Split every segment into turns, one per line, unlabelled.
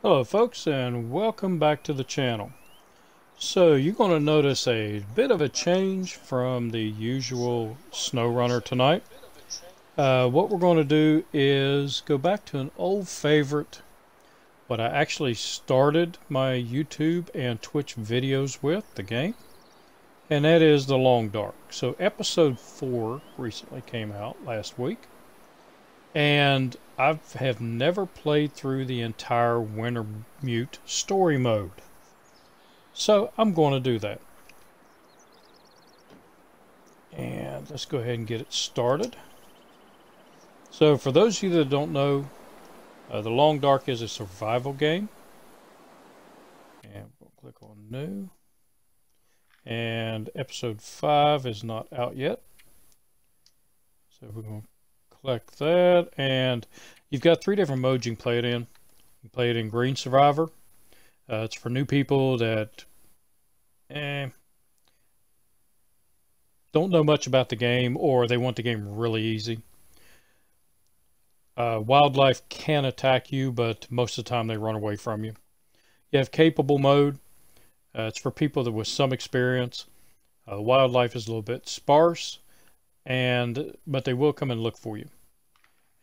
Hello folks, and welcome back to the channel. So you're going to notice a bit of a change from the usual SnowRunner tonight. What we're going to do is go back to an old favorite, what I actually started my YouTube and Twitch videos with, the game, and that is The Long Dark. So episode 4 recently came out last week, and I have never played through the entire Wintermute story mode. So I'm going to do that. And let's go ahead and get it started. So for those of you that don't know, The Long Dark is a survival game. And we'll click on New. And episode 5 is not out yet. So we're going to click that. And you've got 3 different modes you can play it in. You can play it in Green Survivor. It's for new people that don't know much about the game, or they want the game really easy. Wildlife can attack you, but most of the time they run away from you. You have capable mode. It's for people that with some experience. Wildlife is a little bit sparse, but they will come and look for you.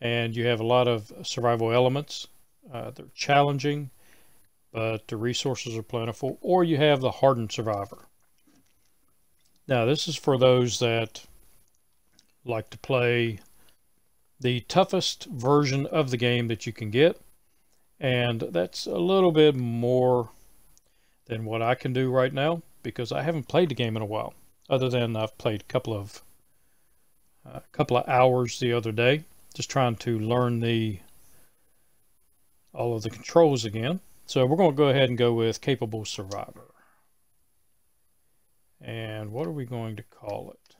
And you have a lot of survival elements. They're challenging, but the resources are plentiful. Or you have the hardened survivor. Now this is for those that like to play the toughest version of the game that you can get, and that's a little bit more than what I can do right now because I haven't played the game in a while, other than I've played a couple of hours the other day just trying to learn all of the controls again. So we're going to go ahead and go with capable survivor. And what are we going to call it?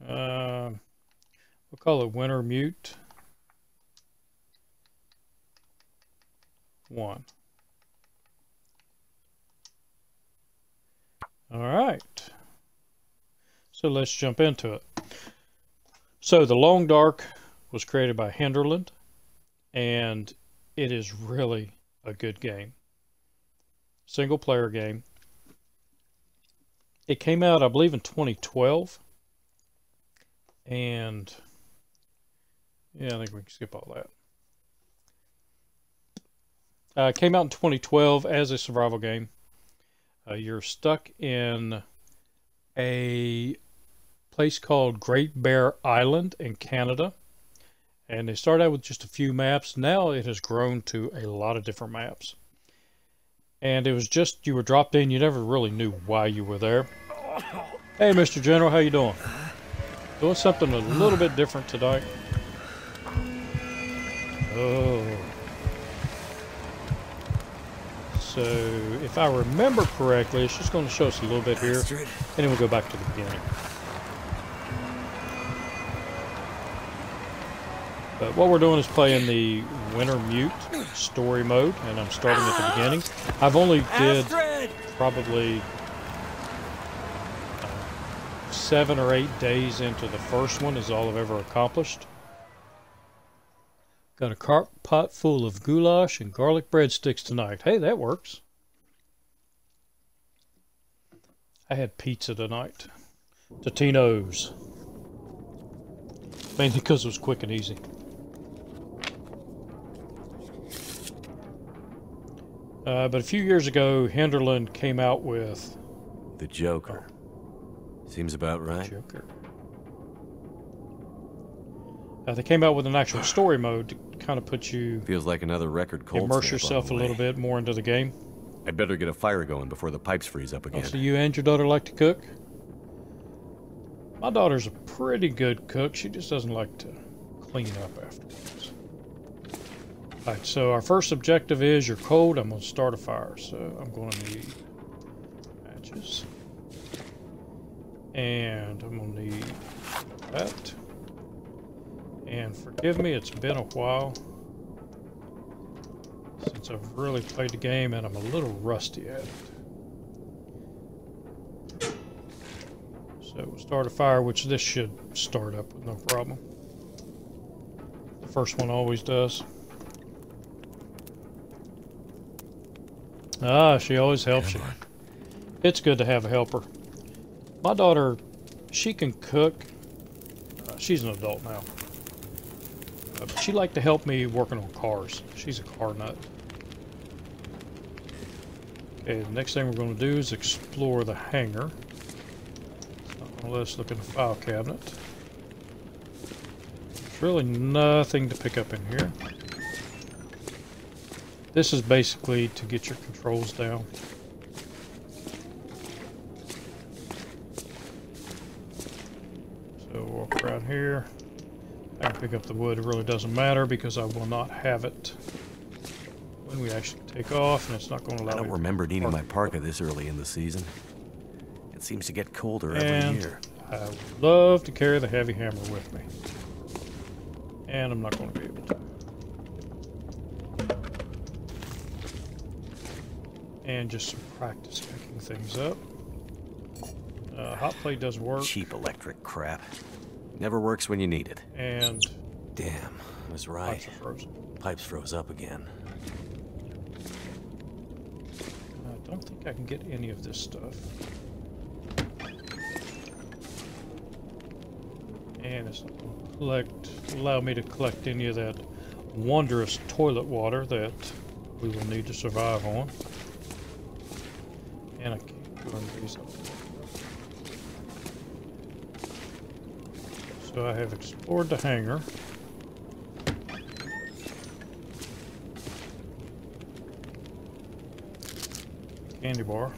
We'll call it Wintermute 1. All right. So let's jump into it. So The Long Dark was created by Hinterland, and it is really a good game. Single player game. It came out, I believe, in 2012. And yeah, I think we can skip all that. It came out in 2012 as a survival game. You're stuck in a place called Great Bear Island in Canada. And they started out with just a few maps. Now it has grown to a lot of different maps. And it was just, you were dropped in, you never really knew why you were there. Hey, Mr. General, how you doing? Doing something a little bit different tonight. Oh. So, if I remember correctly, it's just going to show us a little bit here, and then we'll go back to the beginning. But what we're doing is playing the Wintermute story mode, and I'm starting at the beginning. I've only did probably 7 or 8 days into the first one is all I've ever accomplished. Got a crock pot full of goulash and garlic breadsticks tonight. Hey, that works. I had pizza tonight. Totino's. Mainly because it was quick and easy. But a few years ago, Hinterland came out with
The Joker. Seems about right.
Joker. They came out with an actual story mode to kind of put you...
Feels like another record cold
immerse
snap
yourself a
on the
little
way.
bit more into the game.
I'd better get a fire going before the pipes freeze up again.
Oh, so you and your daughter like to cook? My daughter's a pretty good cook. She just doesn't like to clean up afterwards. Alright, so our first objective is you're cold. I'm going to start a fire. So I'm going to need matches. And I'm going to need that. And forgive me, it's been a while since I've really played the game, and I'm a little rusty at it. So we'll start a fire, which this should start up with no problem. The first one always does. Ah, she always helps you.
Come on.
It's good to have a helper. My daughter, she can cook. She's an adult now. But she liked to help me working on cars. She's a car nut. Okay, the next thing we're going to do is explore the hangar. It's not going to let us look in the file cabinet. There's really nothing to pick up in here. This is basically to get your controls down. So walk around here. I can pick up the wood. It really doesn't matter because I will not have it when we actually take off, and it's not going to allow me.
I don't remember needing my parka this early in the season. It seems to get colder every year.
I would love to carry the heavy hammer with me, and I'm not going to be able to. And just some practice picking things up. Hot plate doesn't work.
Cheap electric crap. Never works when you need it.
And
damn, I was right.
pipes are frozen.
Pipes froze up again.
I don't think I can get any of this stuff. And it's not going to allow me to collect any of that wondrous toilet water that we will need to survive on. And I can't burn these up. So I have explored the hangar. Candy bar.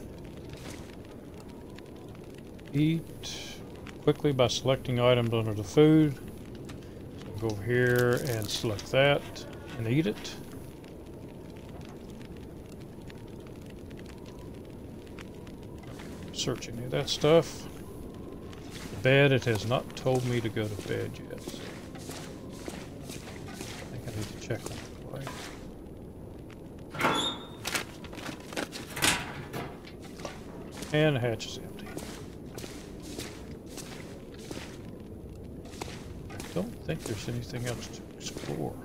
Eat quickly by selecting items under the food. So I'll go over here and select that and eat it. Search any of that stuff. Bed, it has not told me to go to bed yet. So I think I need to check on the light. And the hatch is empty. I don't think there's anything else to explore.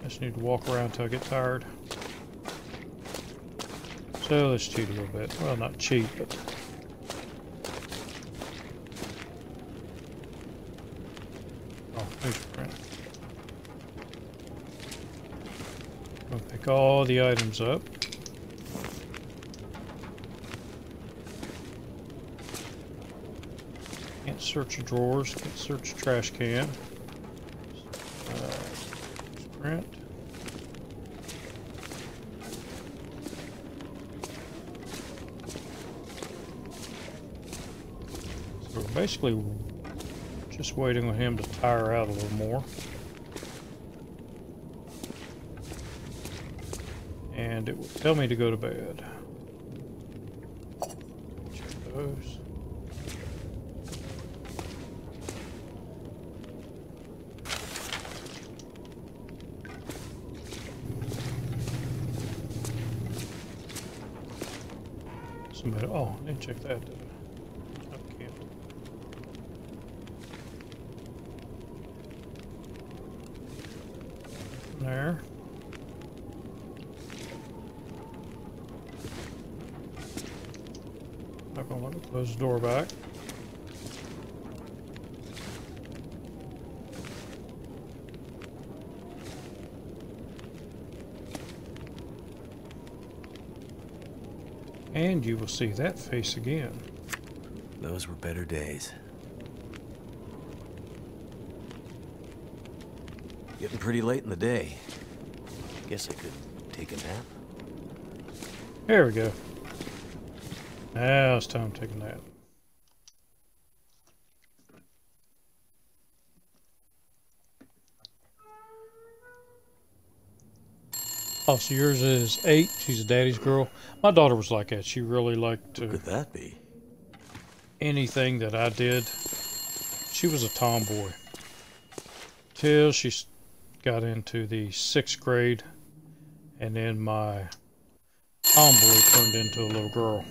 Just need to walk around till I get tired. So let's cheat a little bit. Well, not cheat, but oh, there's your print. I'll pick all the items up. Can't search your drawers. Can't search your trash can. Print. So we're basically just waiting on him to tire out a little more. And it will tell me to go to bed. Check those. Oh, I didn't check that. Okay. There. Not gonna let me close the door back. And you will see that face again.
Those were better days. Getting pretty late in the day. Guess I could take a nap.
There we go. Now it's time to take a nap. Oh, so yours is 8. She's a daddy's girl. My daughter was like that. She really liked to.
What could that be?
Anything that I did. She was a tomboy. Till she got into the 6th grade. And then my tomboy turned into a little girl.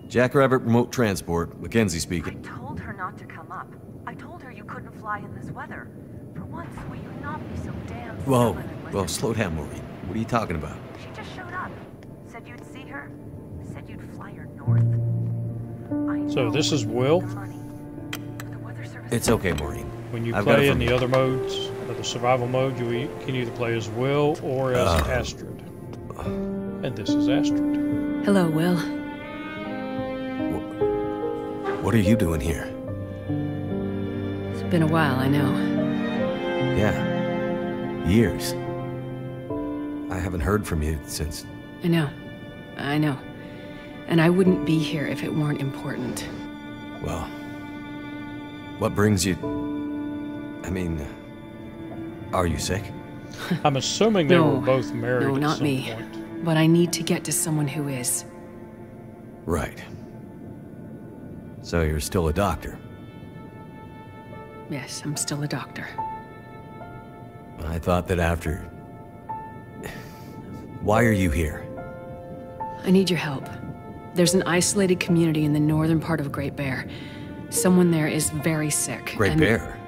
Jackrabbit Remote Transport, Mackenzie speaking.
I told her not to come up. I told her you couldn't fly in this weather. For once, will you not be so damn
Whoa,
stubborn and
whoa,
listen?
slow down, Maureen. What are you talking about?
She just showed up. Said you'd see her. Said you'd fly her north. I
So
know
this is
we
Will.
need the money. The weather service
It's okay, Maureen.
When you
I've got it
play
from
in the
you.
other modes, the survival mode, you can either play as Will or as Astrid. And this is Astrid.
Hello, Will.
What are you doing here?
It's been a while, I know.
Yeah. Years. I haven't heard from you since...
I know. And I wouldn't be here if it weren't important.
Well... What brings you... I mean... Are you sick?
I'm assuming they
No,
were both married
no,
at
not
some
me.
point.
But I need to get to someone who is.
Right. So you're still a doctor?
Yes, I'm still a doctor.
I thought that after... Why are you here?
I need your help. There's an isolated community in the northern part of Great Bear. Someone there is very sick.
Great
and
Bear?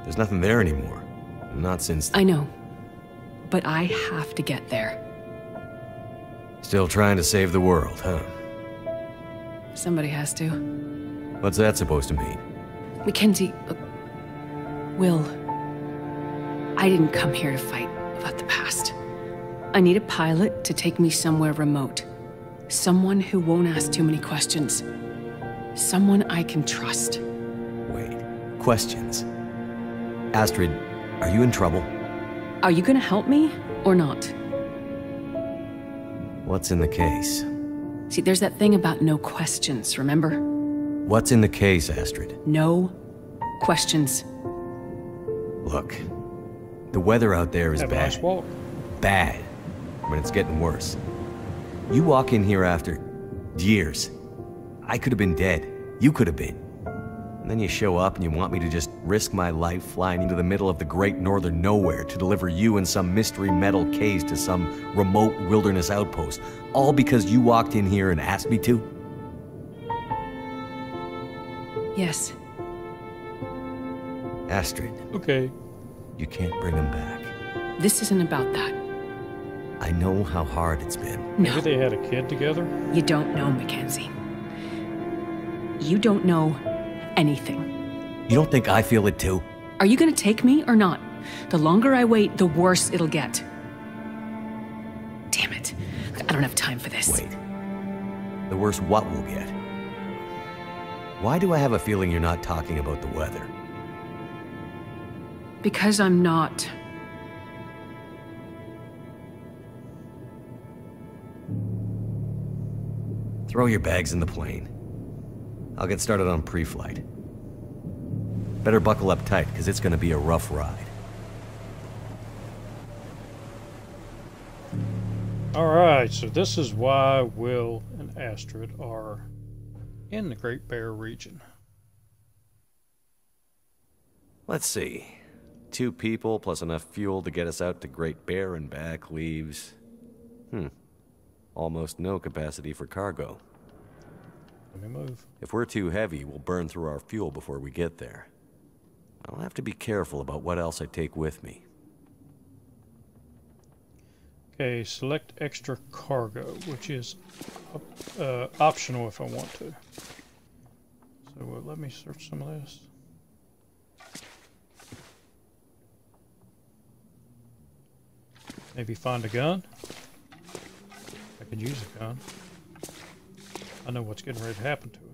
There's nothing there anymore. Not since...
I know. But I have to get there.
Still trying to save the world, huh?
Somebody has to.
What's that supposed to mean?
Mackenzie, look, Will, I didn't come here to fight about the past. I need a pilot to take me somewhere remote. Someone who won't ask too many questions. Someone I can trust.
Wait. Questions? Astrid, are you in trouble?
Are you gonna help me, or not?
What's in the case?
See, there's that thing about no questions, remember?
What's in the case, Astrid?
No questions.
Look, the weather out there is
Have a nice
bad.
walk.
Bad. When it's getting worse. You walk in here after years. I could have been dead. You could have been. And then you show up and you want me to just risk my life flying into the middle of the great northern nowhere to deliver you in some mystery metal case to some remote wilderness outpost. All because you walked in here and asked me to?
Yes.
Astrid,
Okay.
you can't bring him back.
This isn't about that.
I know how hard it's been.
Maybe
No,
they had a kid together?
you don't know, Mackenzie. You don't know anything.
You don't think I feel it too?
Are you gonna take me or not? The longer I wait, the worse it'll get. Damn it. I don't have time for this.
Wait. The worse what we'll get? Why do I have a feeling you're not talking about the weather?
Because I'm not.
Throw your bags in the plane. I'll get started on pre-flight. Better buckle up tight, because it's going to be a rough ride.
Alright, so this is why Will and Astrid are in the Great Bear region.
Let's see. 2 people plus enough fuel to get us out to Great Bear and back leaves... almost no capacity for cargo.
Let me move.
If we're too heavy, we'll burn through our fuel before we get there. I'll have to be careful about what else I take with me.
Okay, select extra cargo, which is optional if I want to. So let me search some of this. Maybe find a gun. I could use a gun. I know what's getting ready to happen to him.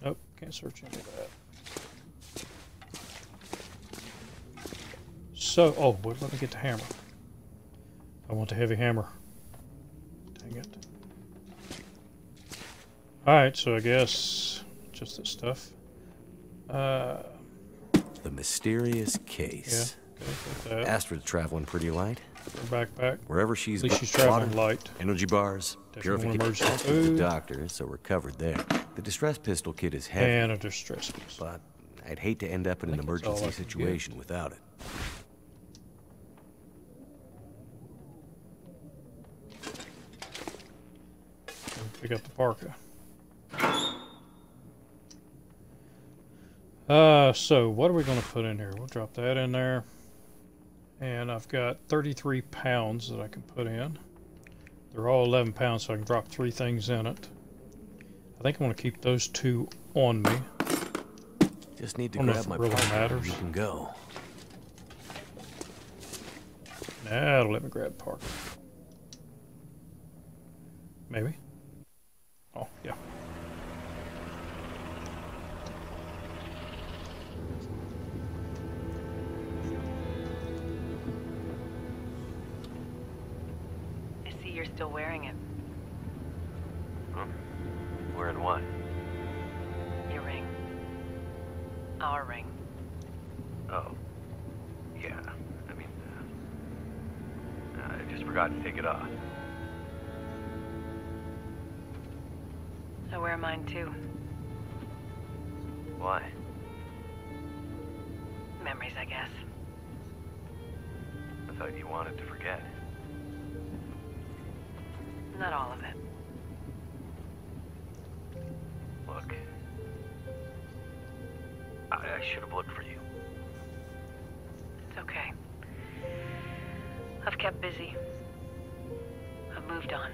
Nope, can't search any of that. So, oh, but let me get the hammer. I want the heavy hammer. Dang it. Alright, so I guess just this stuff.
The mysterious
Yeah,
case.
okay, got that.
Astrid's traveling pretty light.
Her backpack.
Wherever she's
At least
got
she's traveling
water,
light.
energy bars,
Definitely one
purification.
emergency
Astrid's a
food.
doctor, so we're covered there. The distress pistol kit is heavy,
And a distress piece.
but I'd hate to end up in an
think that's all
emergency
I can get.
situation without it.
Pick up the parka. So what are we going to put in here? We'll drop that in there. And I've got 33 pounds that I can put in. They're all 11 pounds, so I can drop 3 things in it. I think I want to keep those 2 on me.
Just need to
I don't know
grab
if
my
it really
partner.
matters.
You can go.
That'll let me grab Parker. Maybe. Oh, yeah.
I see you're still wearing it.
Huh? Wearing what?
Your ring. Our ring.
Oh. Yeah. I mean, I just forgot to take it off.
I wear mine too.
Why?
Memories, I guess.
I thought you wanted to forget.
Not all of it.
Look. I should have looked for you.
It's okay. I've kept busy. I've moved on.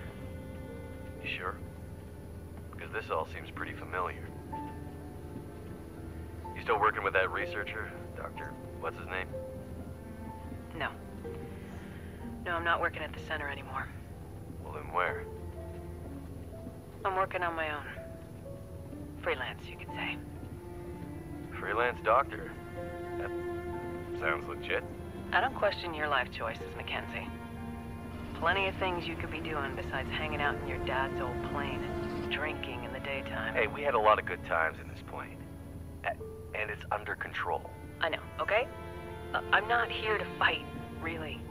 You sure? Because this all seems pretty familiar. You still working with that researcher? Dr. What's his name?
No. No, I'm not working at the center anymore.
Well, then where?
I'm working on my own. Freelance, you could say.
Freelance doctor. That sounds legit.
I don't question your life choices, Mackenzie. Plenty of things you could be doing besides hanging out in your dad's old plane and drinking in the daytime.
Hey, we had a lot of good times in this plane. And it's under control.
I know, okay? I'm not here to fight, really.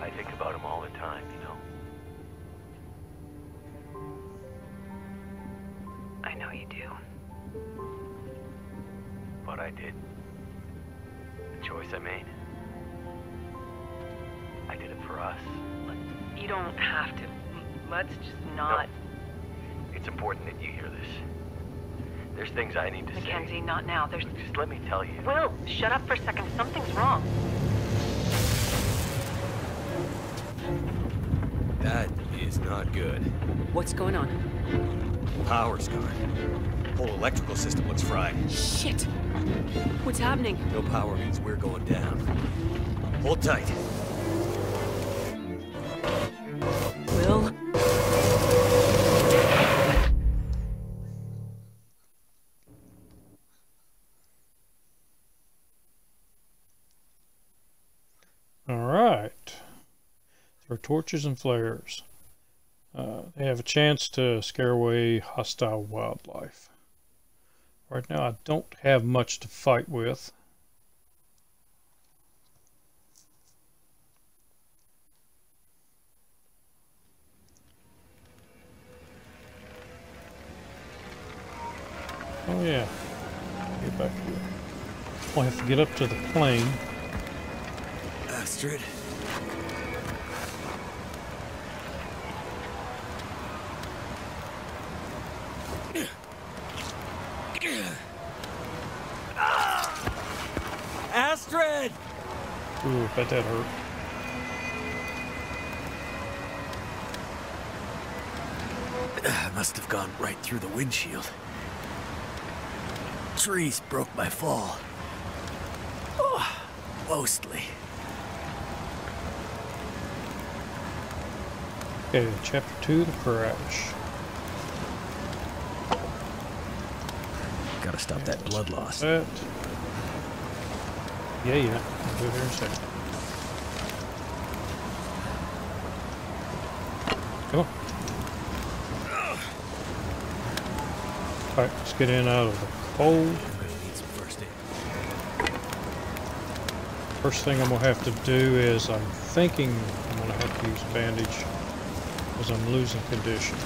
I think about him all the time, you know?
I know you do.
But I did. The choice I made. I did it for us.
You don't have to. Let's just not...
No. It's important that you hear this. There's things I need to say.
Mackenzie, not now. There's...
Just let me tell you.
Will, shut up for a second. Something's wrong.
That is not good.
What's going on?
Power's gone. Whole electrical system looks fried.
Shit! What's happening?
No power means we're going down. Hold tight.
Will?
All right. Throw torches and flares. They have a chance to scare away hostile wildlife. Right now, I don't have much to fight with. Oh yeah, get back here. I'll have to get up to the plane.
Astrid. Astrid!
Ooh, bet that hurt.
I must have gone right through the windshield. Trees broke my fall. Oh, mostly.
Okay, chapter 2, the crash.
Gotta stop that blood loss.
That. Yeah. I'll do it here in a second. Come on. Alright, let's get in out of the cold.
I'm gonna need some first aid.
First thing I'm going to have to do is I'm thinking I'm going to have to use a bandage because I'm losing condition.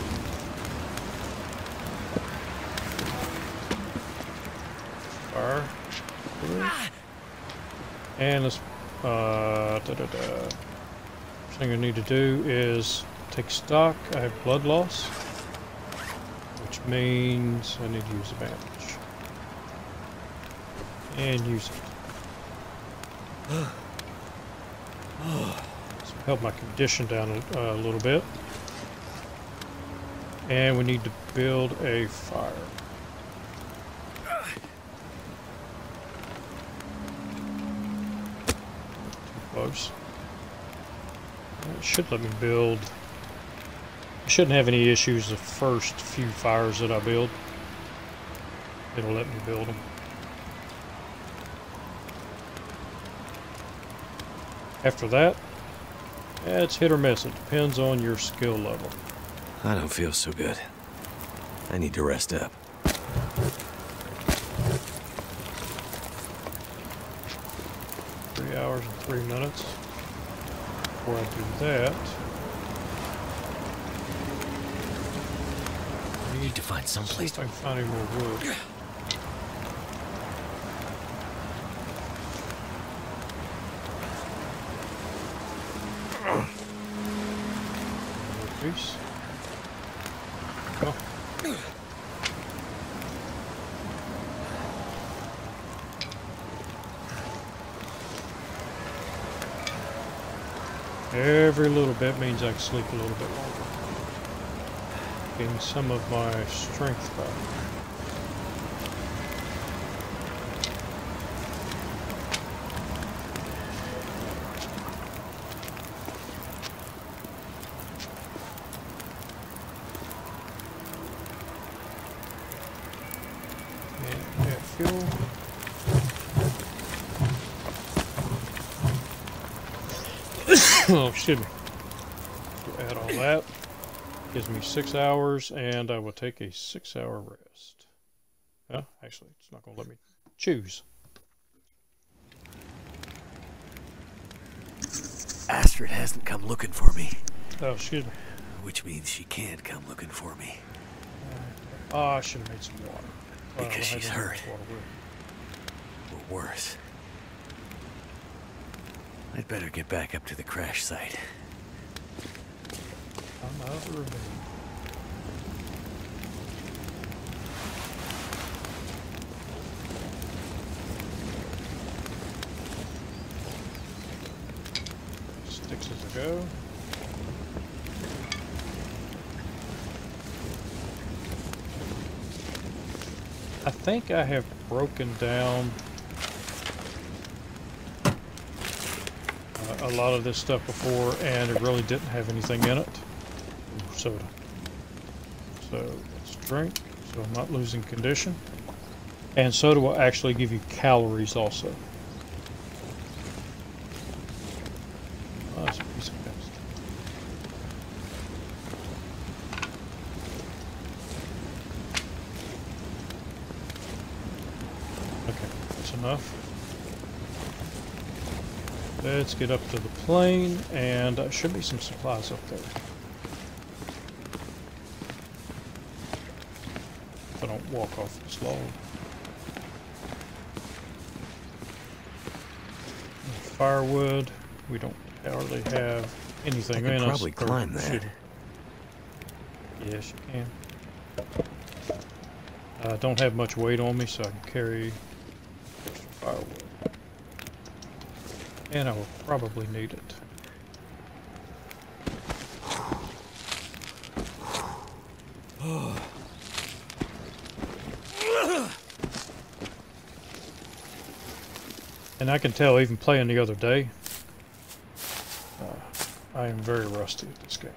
Fire. And let's First thing I need to do is take stock. I have blood loss, which means I need to use a bandage. And use it. So help my condition down a little bit. And we need to build a fire. Too close. It should let me build. I shouldn't have any issues the first few fires that I build. It'll let me build them. After that, it's hit or miss. It depends on your skill level.
I don't feel so good. I need to rest up.
3 hours and 3 minutes. Before I do that,
I need to find some place
I can find any more wood. Piece. Go. Every little bit means I can sleep a little bit longer. Gain some of my strength back. Fuel. Oh, excuse me. Add all that. Gives me 6 hours, and I will take a 6-hour rest. Actually, it's not going to let me choose.
Astrid hasn't come looking for me.
Oh, excuse me.
Which means she can't come looking for me.
Oh, I should have made some water.
Because she's
I don't have
hurt.
water with me.
Or worse. I'd better get back up to the crash site.
I'm out of the ravine. Sticks as I go. I think I have broken down a lot of this stuff before, and it really didn't have anything in it. Ooh, soda. So let's drink, so I'm not losing condition. And soda will actually give you calories also. Oh, that's a piece of dust. Okay, that's enough. Let's get up to the plane, and there should be some supplies up there. If I don't walk off this log. Firewood. We don't hardly have anything in us.
I could probably climb that.
Yes, you can. I don't have much weight on me, so I can carry extra firewood. And I will probably need it. And I can tell, even playing the other day, I am very rusty at this game.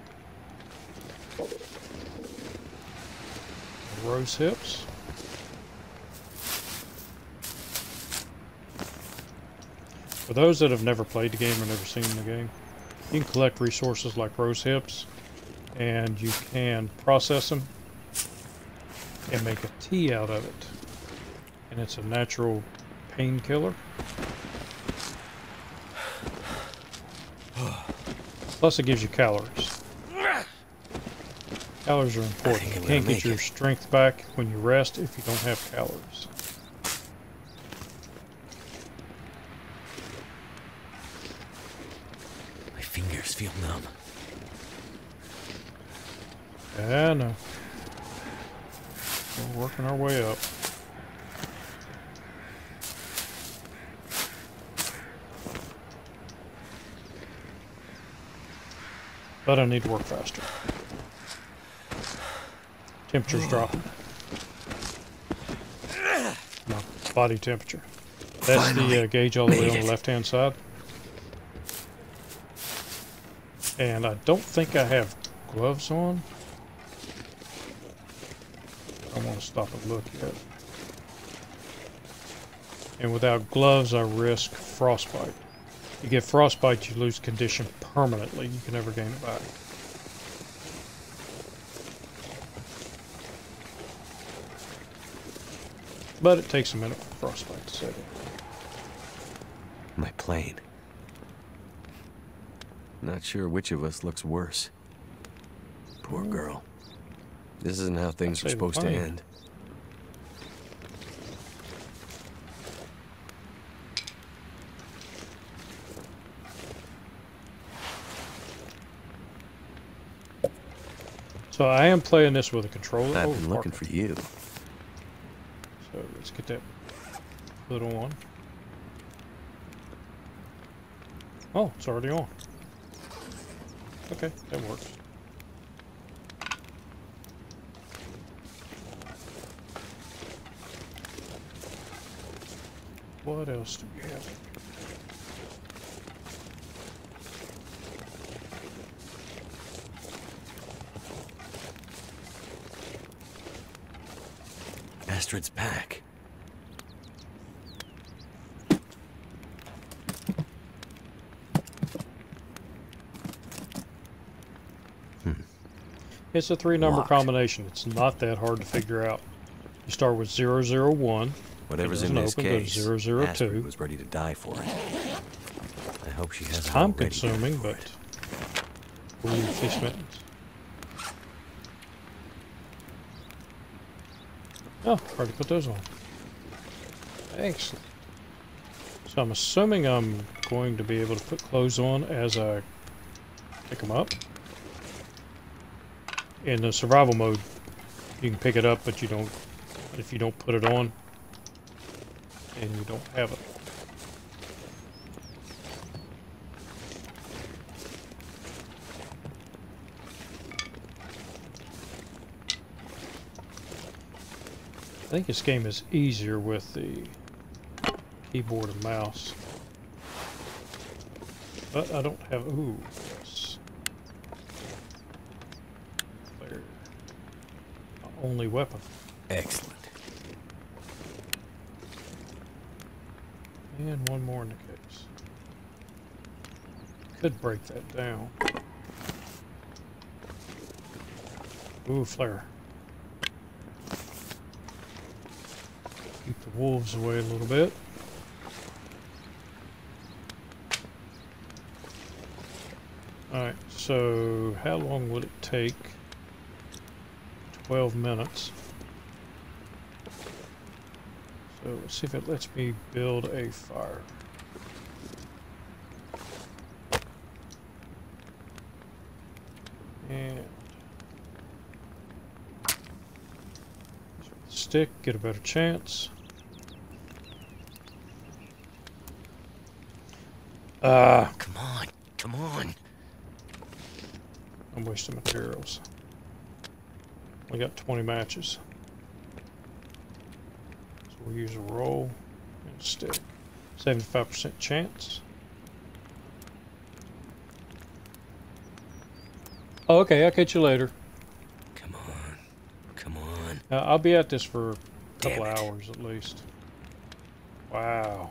Rose hips. For those that have never played the game or never seen the game, you can collect resources like rose hips, and you can process them and make a tea out of it. And it's a natural painkiller. Plus it gives you calories. Calories are important. You can't get your strength back when you rest if you don't have calories.
legs feel numb.
Yeah, no. We're working our way up. But I need to work faster. Temperature's dropping. My body temperature. That's
Finally
the gauge all the way
made
on the
it.
left-hand side. And I don't think I have gloves on. I want to stop and look yet. And without gloves, I risk frostbite. You get frostbite, you lose condition permanently. You can never gain it back. But it takes a minute for frostbite to set in.
My plane. Not sure which of us looks worse. Poor girl. This isn't how things were
say the
supposed to
plane.
end.
So I am playing this with a controller.
I've
Oh,
been looking
parking.
for you.
So let's get that hood on. Oh, it's already on. Okay, that works. What else do we have?
Astrid's pack.
It's a 3-number
Locked.
combination. It's not that hard to figure out. You start with 001.
Whatever's
It
in this
doesn't open, go to
case,
002.
Astrid was ready to die for it. I hope she has
Time consuming, but we'll leave 6 minutes. Oh, already put those on. Excellent. So I'm assuming I'm going to be able to put clothes on as I pick them up. In the survival mode, you can pick it up, but you don't, if you don't put it on, and you don't have it. I think this game is easier with the keyboard and mouse. But I don't have, ooh, yes. There. My only weapon.
Excellent.
And one more in the case. Could break that down. Ooh, flare. Keep the wolves away a little bit. Alright, so how long would it take? 12 minutes. So let's see if it lets me build a fire. And stick, get a better chance.
Come on, come on.
I'm wasting materials. We got 20 matches. So we'll use a roll and a stick. 75% chance. Oh, okay, I'll catch you later.
Come on, come on.
I'll be at this for a couple
Damn it.
hours at least. Wow.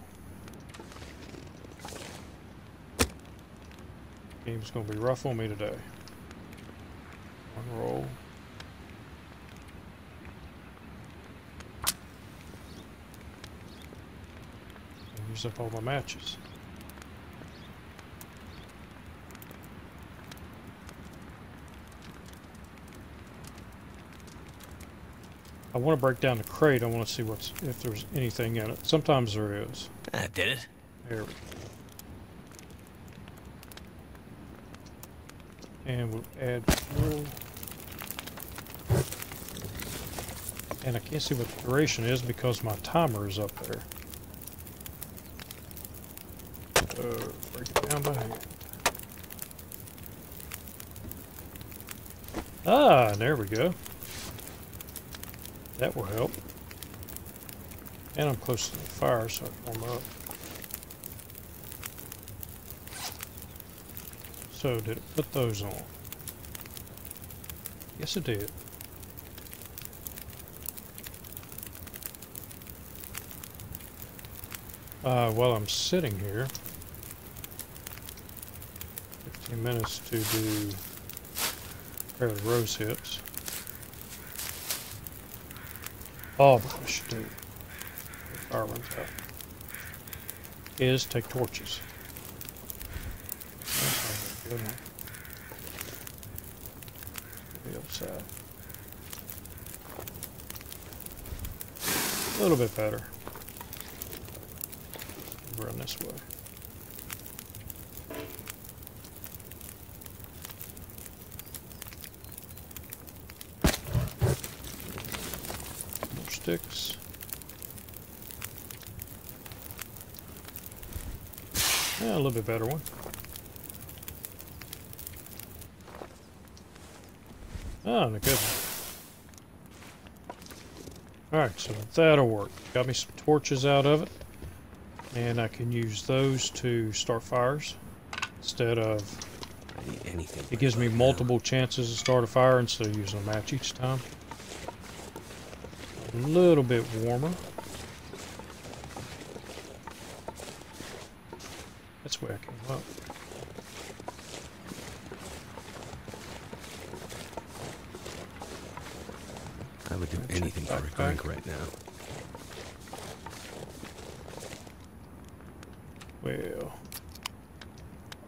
Game's gonna be rough on me today. One roll. Use up all my matches. I want to break down the crate. I want to see if there's anything in it. Sometimes there is.
That did it.
There we go. And we'll add fuel. And I can't see what the duration is because my timer is up there. Break it down by hand. Ah, there we go. That will help. And I'm close to the fire, so I can warm up. So, did it put those on? Yes, it did. While I'm sitting here, 15 minutes to do a pair of rose hips. All that I should do, if the fire runs out, is take torches. That's a good one. The other side. A little bit better. Run this way. More sticks. Yeah, a little bit better one. Oh, and a good one. Alright, so that'll work. Got me some torches out of it. And I can use those to start fires instead of...
Anything.
It gives me multiple chances to start a fire instead of using a match each time. A little bit warmer. That's the way I came up.
I would do anything for a drink right now.
Well,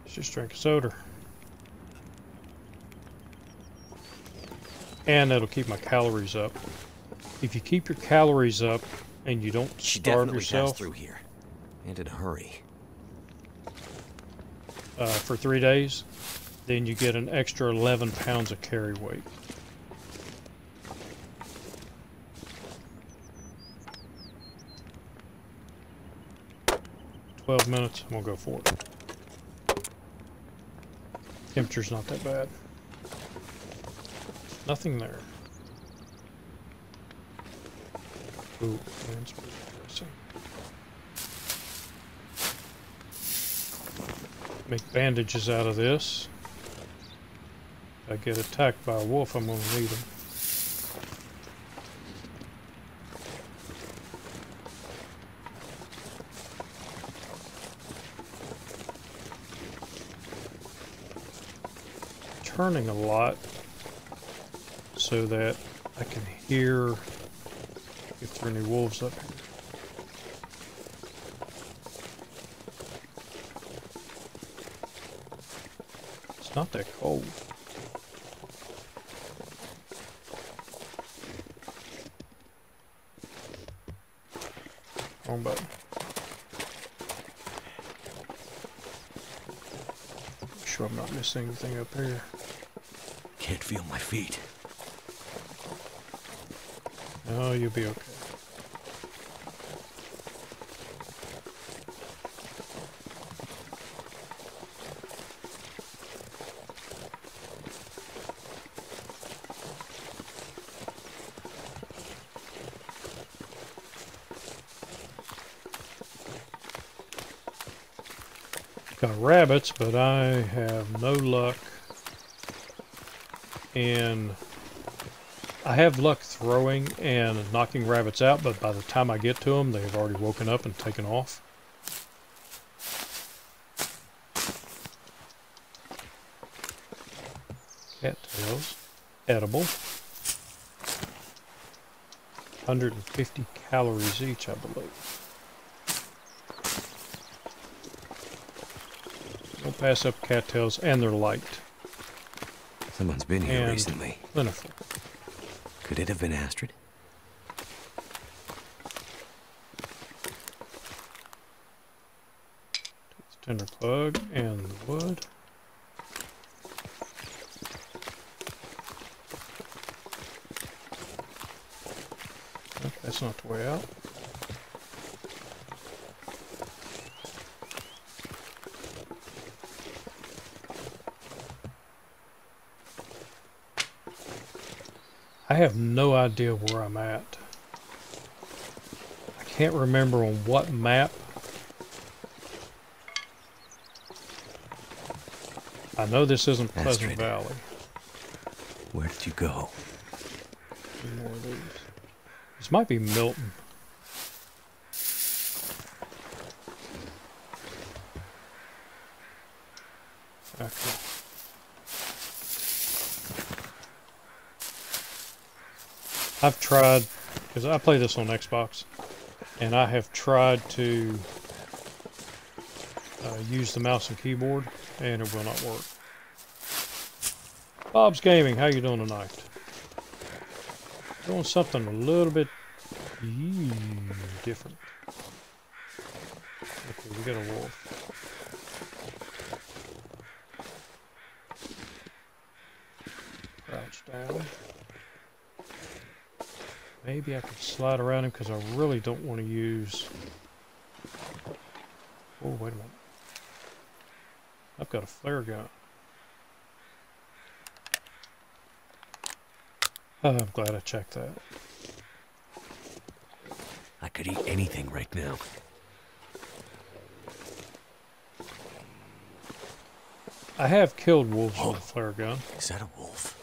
let's just drink a soda. And that'll keep my calories up. If you keep your calories up and you don't starve yourself
passed through here, and in a hurry.
For 3 days, then you get an extra 11 pounds of carry weight. $12 I'm gonna go for it. Temperature's not that bad. Nothing there. Ooh, that's interesting. Make bandages out of this. If I get attacked by a wolf, I'm gonna need them. Turning a lot so that I can hear if there are any wolves up here. It's not that cold. Wrong button. Make sure I'm not missing anything up here.
Can't feel my feet.
Oh, you'll be okay. Got rabbits, but I have no luck. And I have luck throwing and knocking rabbits out, but by the time I get to them, they've already woken up and taken off. Cattails, edible. 150 calories each, I believe. Don't pass up cattails, and they're light.
Someone's been here
and
recently.
plentiful.
Could it have been Astrid?
Take the tinder plug and the wood. That's not the way out. I have no idea where I'm at. I can't remember on what map. I know this isn't Pleasant
Astrid.
Valley.
Where did you go?
Any more of these? This might be Milton. Okay. I've tried, because I play this on Xbox, and I have tried to use the mouse and keyboard, and it will not work. Bob's Gaming, how you doing tonight? Doing something a little bit different. Okay, we got a wolf. Crouch down. Maybe I could slide around him because I really don't want to use... Oh, wait a minute. I've got a flare gun. Oh, I'm glad I checked that.
I could eat anything right now.
I have killed wolves with a flare gun,
Is that a wolf?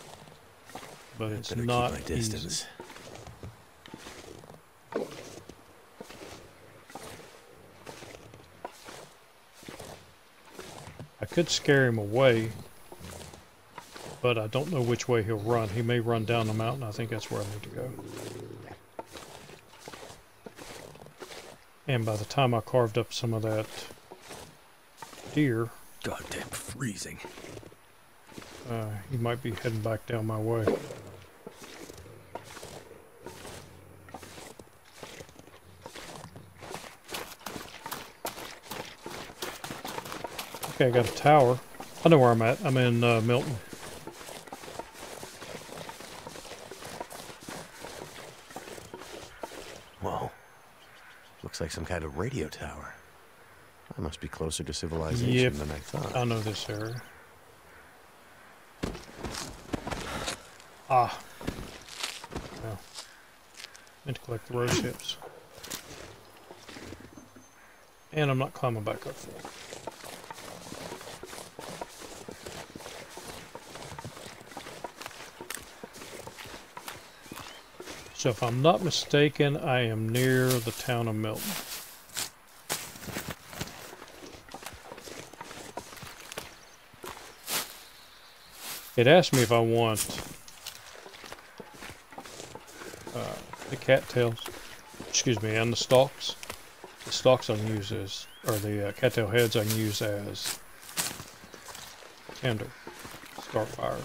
but it's
Better
not
keep my
easy.
distance.
I could scare him away, but I don't know which way he'll run. He may run down the mountain. I think that's where I need to go. And by the time I carved up some of that deer,
Goddamn freezing.
he might be heading back down my way. Okay, I got a tower. I know where I'm at. I'm in Milton.
Whoa. Looks like some kind of radio tower. I must be closer to civilization
Yep,
than I thought.
I know this area. Ah. Well, meant to collect the rose hips. And I'm not climbing back up for it. So if I'm not mistaken, I am near the town of Milton. It asked me if I want the cattails, excuse me, and the stalks. The stalks I can use as, or the cattail heads I can use as tinder, start fires.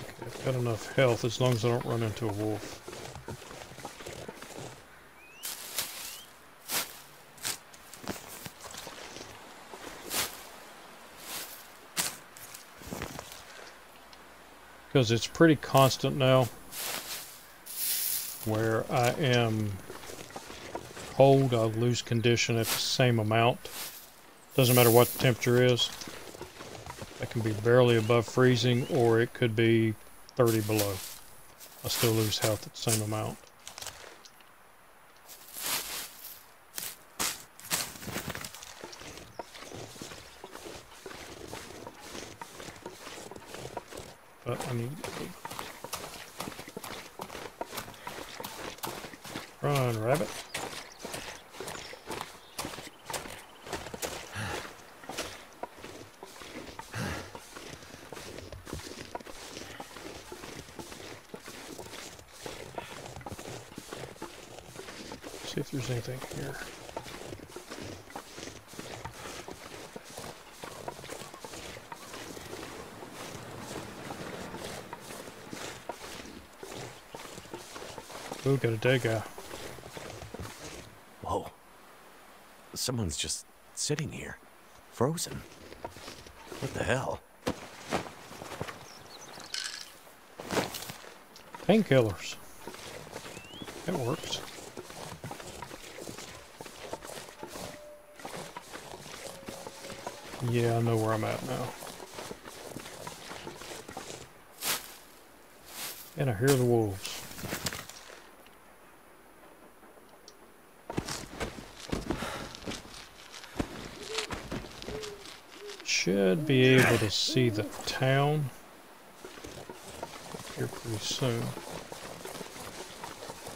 Okay, I've got enough health as long as I don't run into a wolf. Because it's pretty constant now where I am cold, I'll lose condition at the same amount. Doesn't matter what the temperature is. I can be barely above freezing or it could be 30 below. I still lose health at the same amount. But I need to run, rabbit. See if there's anything here. Ooh, got a dead guy.
Whoa. Someone's just sitting here. Frozen. What the hell?
Painkillers. That works. Yeah, I know where I'm at now. And I hear the wolves. Should be able to see the town here pretty soon.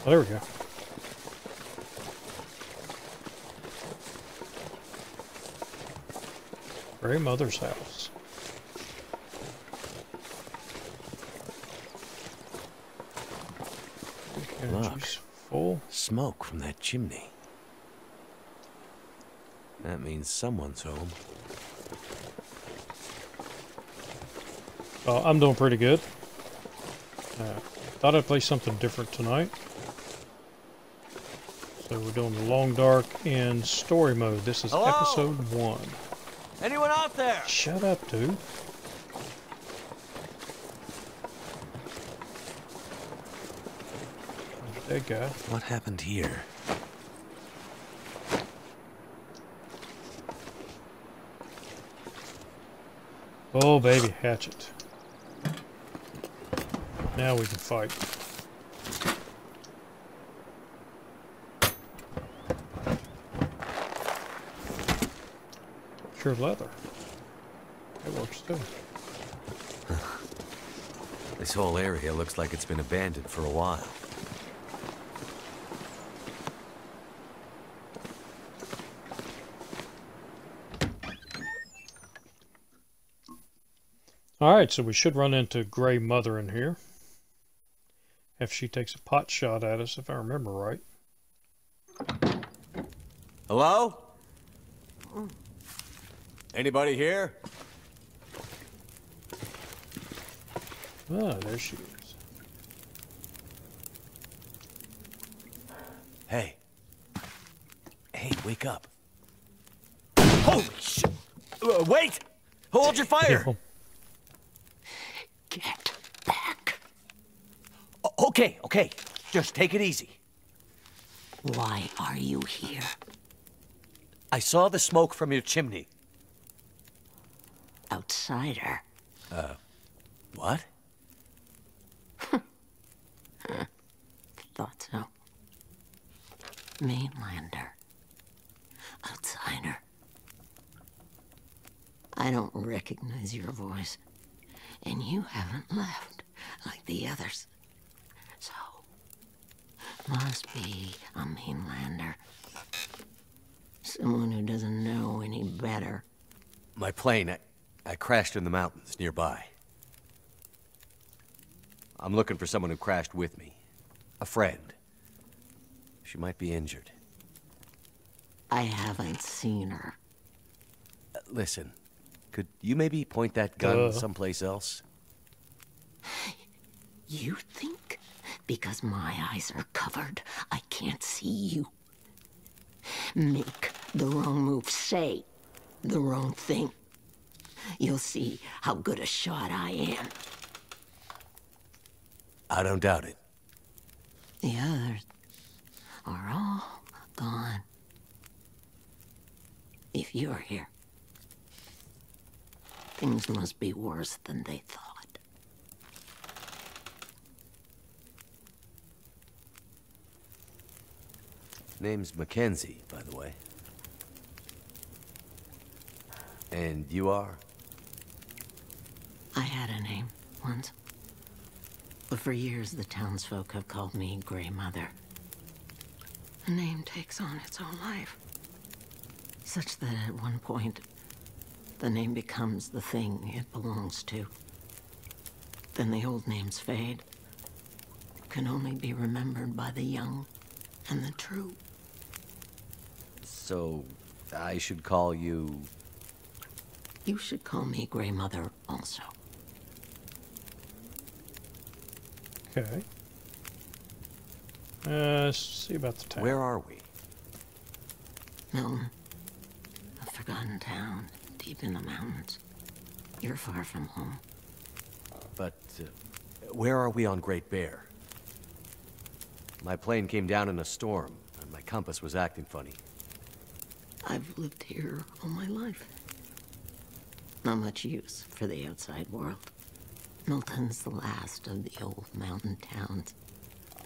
Oh, there we go. Grandmother's house. Energy's full.
Smoke from that chimney. That means someone's home.
I'm doing pretty good. Thought I'd play something different tonight. So we're doing the Long Dark in story mode. This is episode 1.
Anyone out there?
Shut up, dude. There's that guy.
What happened here?
Oh, baby, hatchet. Now we can fight. Sure, leather. That works too.
This whole area looks like it's been abandoned for a while.
Alright, so we should run into Grey Mother in here. If she takes a pot shot at us, if I remember right.
Hello? Anybody here?
Ah, there she is.
Hey. Hey, wake up. Holy shit! Wait! Hold your fire!
Yeah.
Get back.
Okay. Just take it easy.
Why are you here?
I saw the smoke from your chimney.
Outsider.
What?
Thought so. Mainlander. Outsider. I don't recognize your voice. And you haven't left like the others. So, must be a mainlander. Someone who doesn't know any better.
My plane, I crashed in the mountains nearby. I'm looking for someone who crashed with me. A friend. She might be injured.
I haven't seen her.
Listen, could you maybe point that gun someplace else?
You think because my eyes are covered, I can't see you? Make the wrong move, say the wrong thing. You'll see how good a shot I am.
I don't doubt it.
The others are all gone. If you're here, things must be worse than they thought.
Name's Mackenzie, by the way. And you are?
I had a name once. But for years, the townsfolk have called me Grey Mother. A name takes on its own life. Such that at one point, the name becomes the thing it belongs to. Then the old names fade. Can only be remembered by the young and the true.
So, I should call you...
You should call me Grey Mother also.
Okay. Let's see about the town.
Where are we?
Milton. A forgotten town, deep in the mountains. You're far from home.
But where are we on Great Bear? My plane came down in a storm, and my compass was acting funny.
I've lived here all my life. Not much use for the outside world. Milton's the last of the old mountain towns.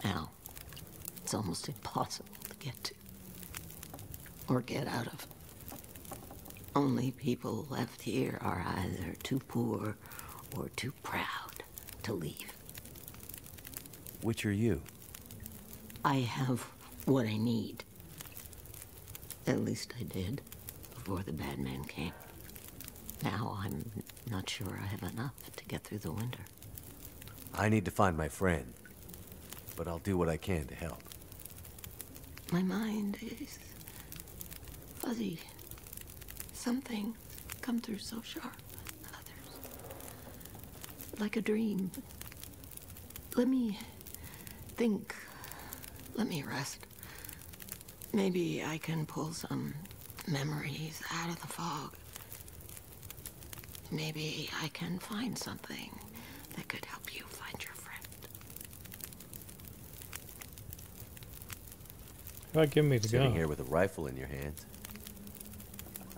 Now, it's almost impossible to get to. Or get out of. Only people left here are either too poor or too proud to leave.
Which are you?
I have what I need. At least I did, before the bad men came. Now I'm not sure I have enough to get through the winter.
I need to find my friend, but I'll do what I can to help.
My mind is fuzzy. Some things come through so sharp, others like a dream. Let me think. Let me rest. Maybe I can pull some memories out of the fog. Maybe I can find something that could help you find your friend.
How about give me the
Sitting
gun?
here with a rifle in your hands.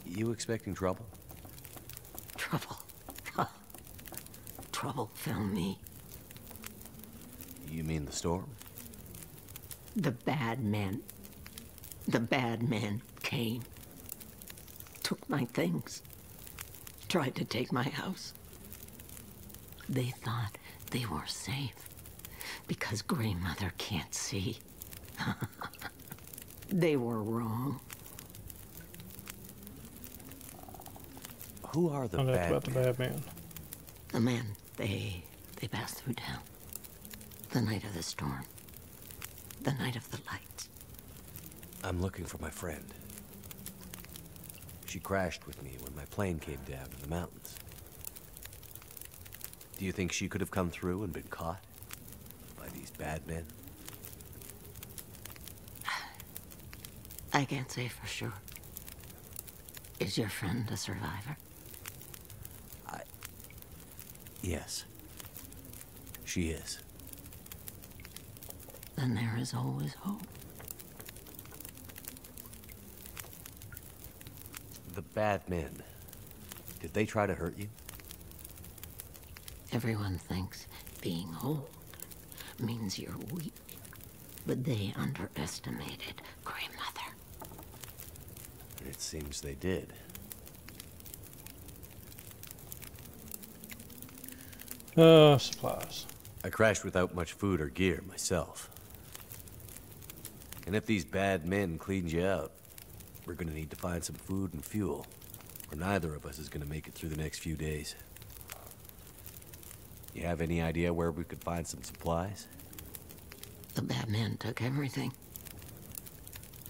You expecting trouble?
Trouble. Trouble found me.
You mean the storm?
The bad men. The bad men came. Took my things. Tried to take my house. They thought they were safe because Grey Mother can't see. They were wrong.
Who are the
Found out
bad
about the
men?
bad man.
The men, they passed through town. The night of the storm. The night of the lights.
I'm looking for my friend. She crashed with me when my plane came down in the mountains. Do you think she could have come through and been caught by these bad men?
I can't say for sure. Is your friend a survivor?
Yes. She is.
Then there is always hope.
The bad men. Did they try to hurt you?
Everyone thinks being old means you're weak. But they underestimated Grey Mother.
It seems they did.
Supplies.
I crashed without much food or gear myself. And if these bad men cleaned you out, we're gonna need to find some food and fuel, or neither of us is gonna make it through the next few days. You have any idea where we could find some supplies?
The bad men took everything.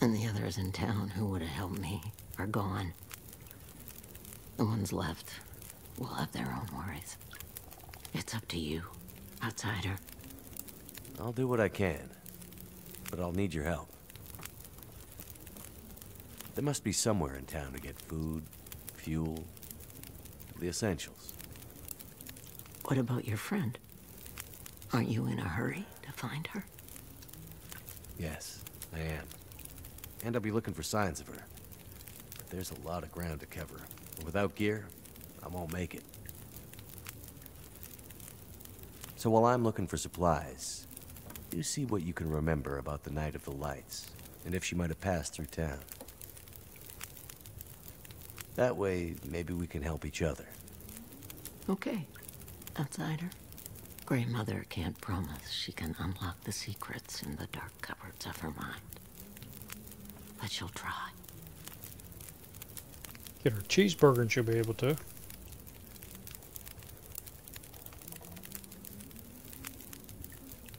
And the others in town who would have helped me are gone. The ones left will have their own worries. It's up to you, outsider.
I'll do what I can, but I'll need your help. There must be somewhere in town to get food, fuel, the essentials.
What about your friend? Aren't you in a hurry to find her?
Yes, I am. And I'll be looking for signs of her. But there's a lot of ground to cover. And without gear, I won't make it. So while I'm looking for supplies, you see what you can remember about the night of the lights, and if she might have passed through town. That way, maybe we can help each other.
Okay, outsider. Grey Mother can't promise she can unlock the secrets in the dark cupboards of her mind. But she'll try.
Get her cheeseburger and she'll be able to.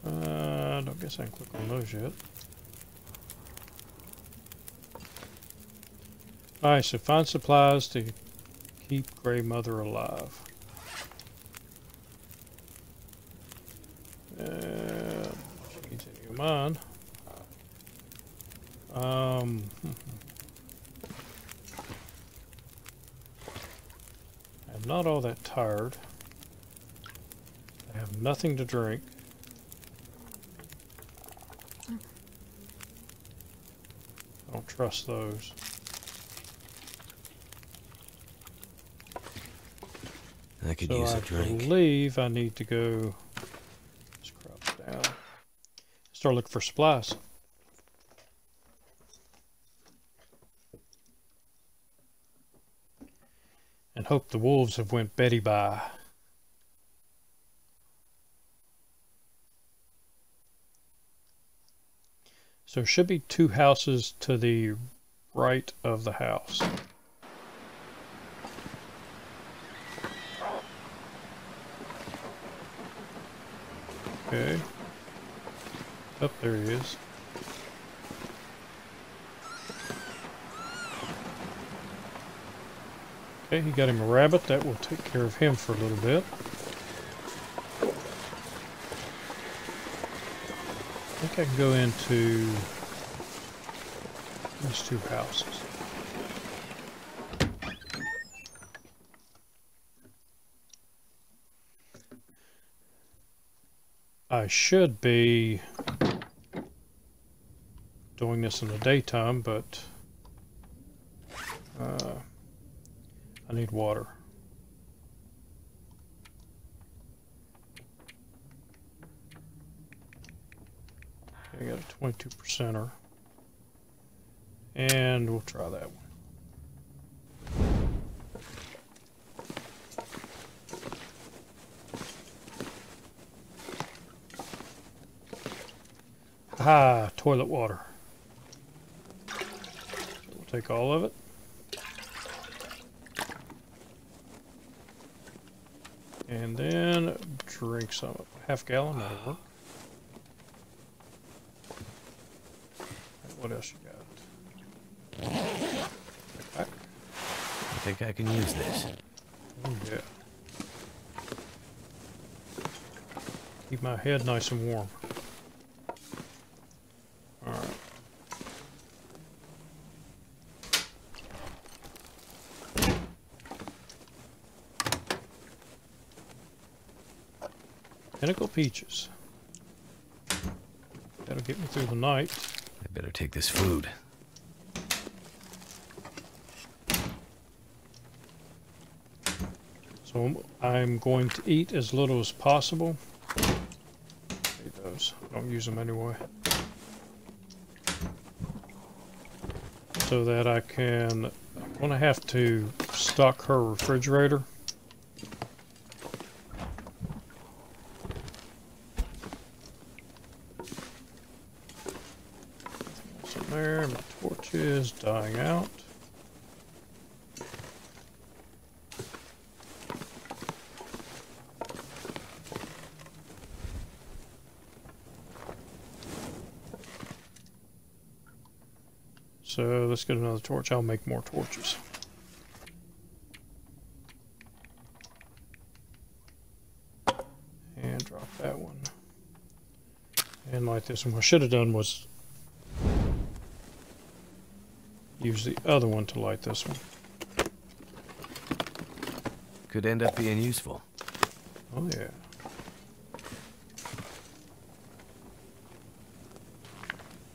I don't guess I can click on those yet. Alright, so find supplies to keep Grey Mother alive. She needs any of mine. not all that tired. I have nothing to drink. I don't trust those.
I could
So
use
I
a drink.
believe I need to go scrub down. Start looking for supplies. And hope the wolves have went Betty by. So there should be 2 houses to the right of the house. Okay. Up there he is. Okay, he got him a rabbit. That will take care of him for a little bit. I think I can go into these 2 houses. I should be doing this in the daytime, but I need water. I got a 22%er. And we'll try that one. Ah, toilet water. We'll take all of it. And then drink some of it. Half gallon, that'll work. What else you got? Back.
I think I can use this.
Oh, yeah. Keep my head nice and warm. Alright. Pinnacle peaches. That'll get me through the night.
I better take this food.
So I'm going to eat as little as possible. Eat those. Don't use them anyway. So that I can... I'm going to have to stock her refrigerator. There, my torch is dying out. So let's get another torch. I'll make more torches. And drop that one. And light this one. What I should have done was use the other one to light this one.
Could end up being useful.
Oh yeah.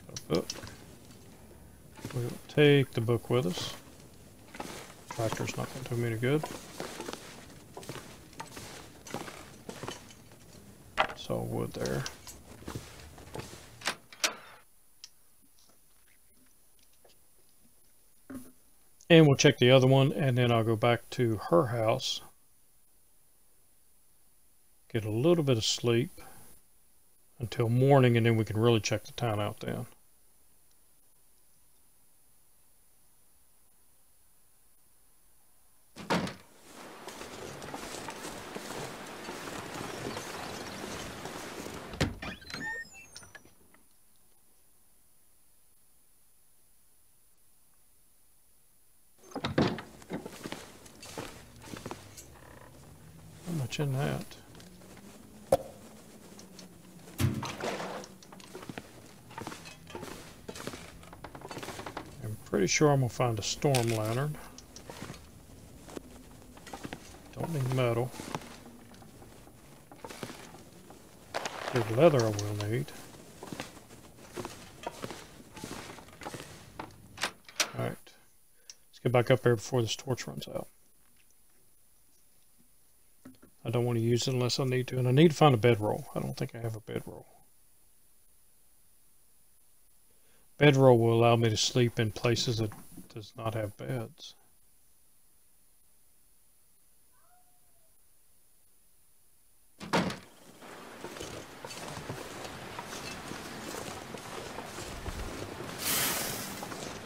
Got a book. We'll take the book with us. Tractor's not going to do me any good. It's all wood there. And we'll check the other one, and then I'll go back to her house. Get a little bit of sleep until morning, and then we can really check the town out then. How much in that? I'm pretty sure I'm gonna find a storm lantern. Don't Don't need metal. Good leather I will need. Alright. Let's get back up there before this torch runs out. I don't want to use it unless I need to. And I need to find a bedroll. I don't think I have a bedroll. Bedroll will allow me to sleep in places that does not have beds.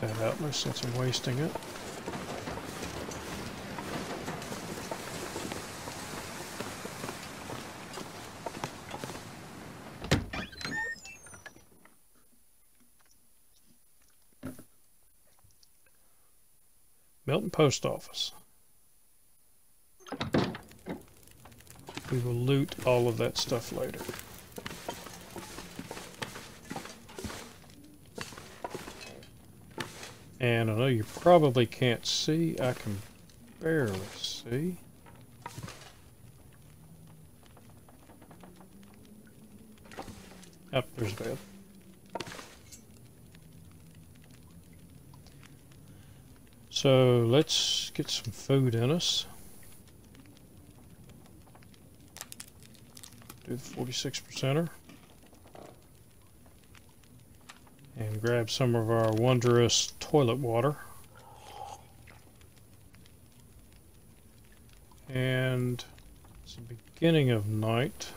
That out, no sense in wasting it. Milton Post Office. We will loot all of that stuff later. And I know you probably can't see. I can barely see. Yep, there's a bed. So let's get some food in us. Do the 46%er. And grab some of our wondrous toilet water. And it's the beginning of night.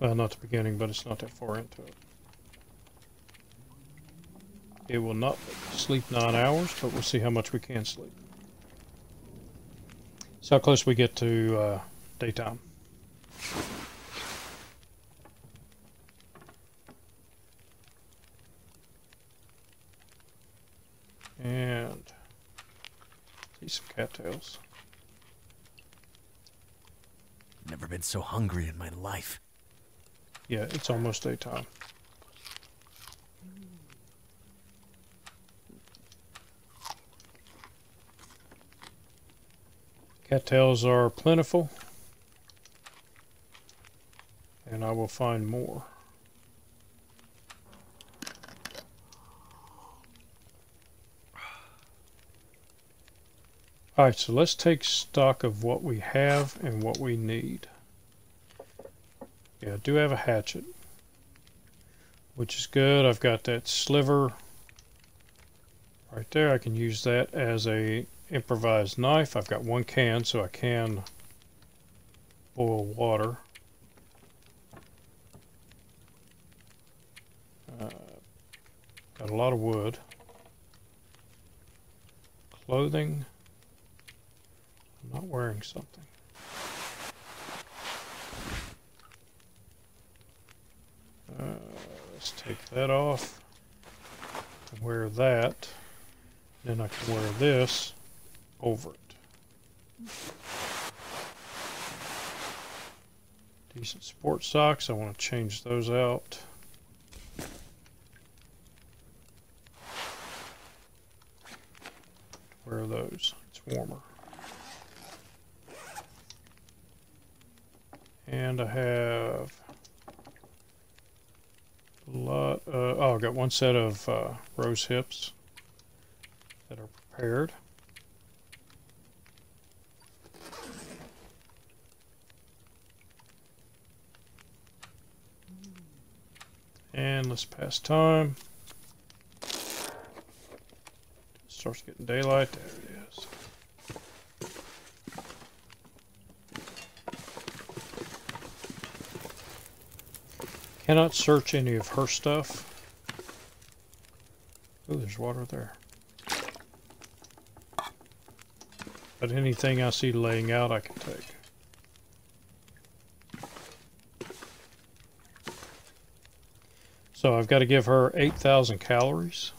Well, not the beginning, but it's not that far into it. It will not sleep 9 hours, but we'll see how much we can sleep. See how close we get to daytime. And see some cattails.
Never been so hungry in my life.
Yeah, it's almost daytime. Cattails are plentiful, and I will find more. Alright, so let's take stock of what we have and what we need. Yeah, I do have a hatchet, which is good. I've got that sliver right there. I can use that as a improvised knife. I've got one can, so I can boil water. Got a lot of wood. Clothing. I'm not wearing something. Let's take that off. Wear that. Then I can wear this over it. Decent sports socks. I want to change those out. Wear those. It's warmer. And I have a lot. Oh, I've got one set of rose hips that are prepared. And let's pass time. Starts getting daylight. There it is. Cannot search any of her stuff. Oh, there's water there. But anything I see laying out, I can take. So I've got to give her 8,000 calories.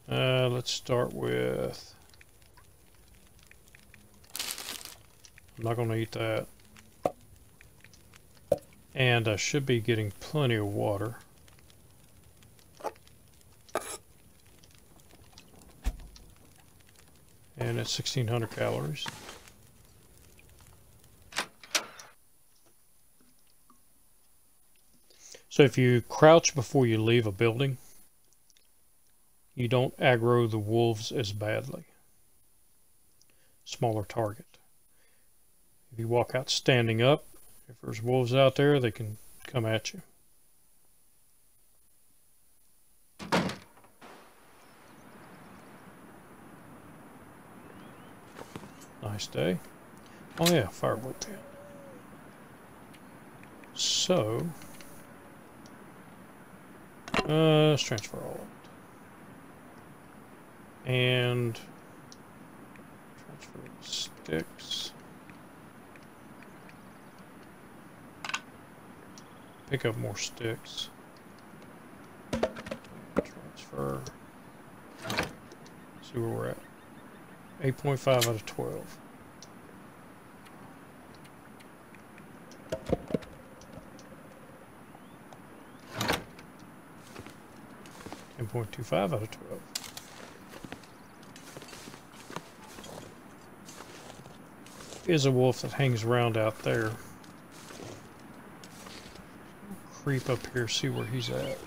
Let's start with... I'm not going to eat that. And I should be getting plenty of water. And it's 1,600 calories. So if you crouch before you leave a building, you don't aggro the wolves as badly. Smaller target. If you walk out standing up, if there's wolves out there, they can come at you. Nice day. Oh yeah, firebolt pit. So, let's transfer all of it. And transfer the sticks. Pick up more sticks. Transfer. See where we're at. 8.5 out of 12. And 0.25 out of 12. Is a wolf that hangs around out there. Creep up here, see where he's at.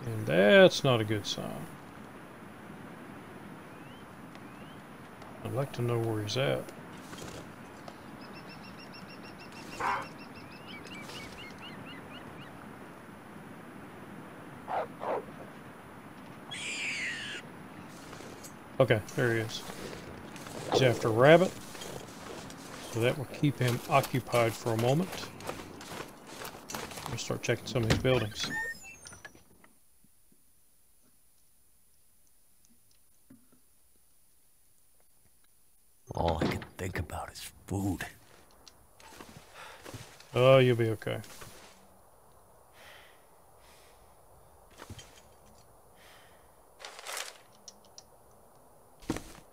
And that's not a good sign. I'd like to know where he's at. Okay, there he is. He's after a rabbit, so that will keep him occupied for a moment. We'll start checking some of these buildings.
All I can think about is food.
Oh, you'll be okay.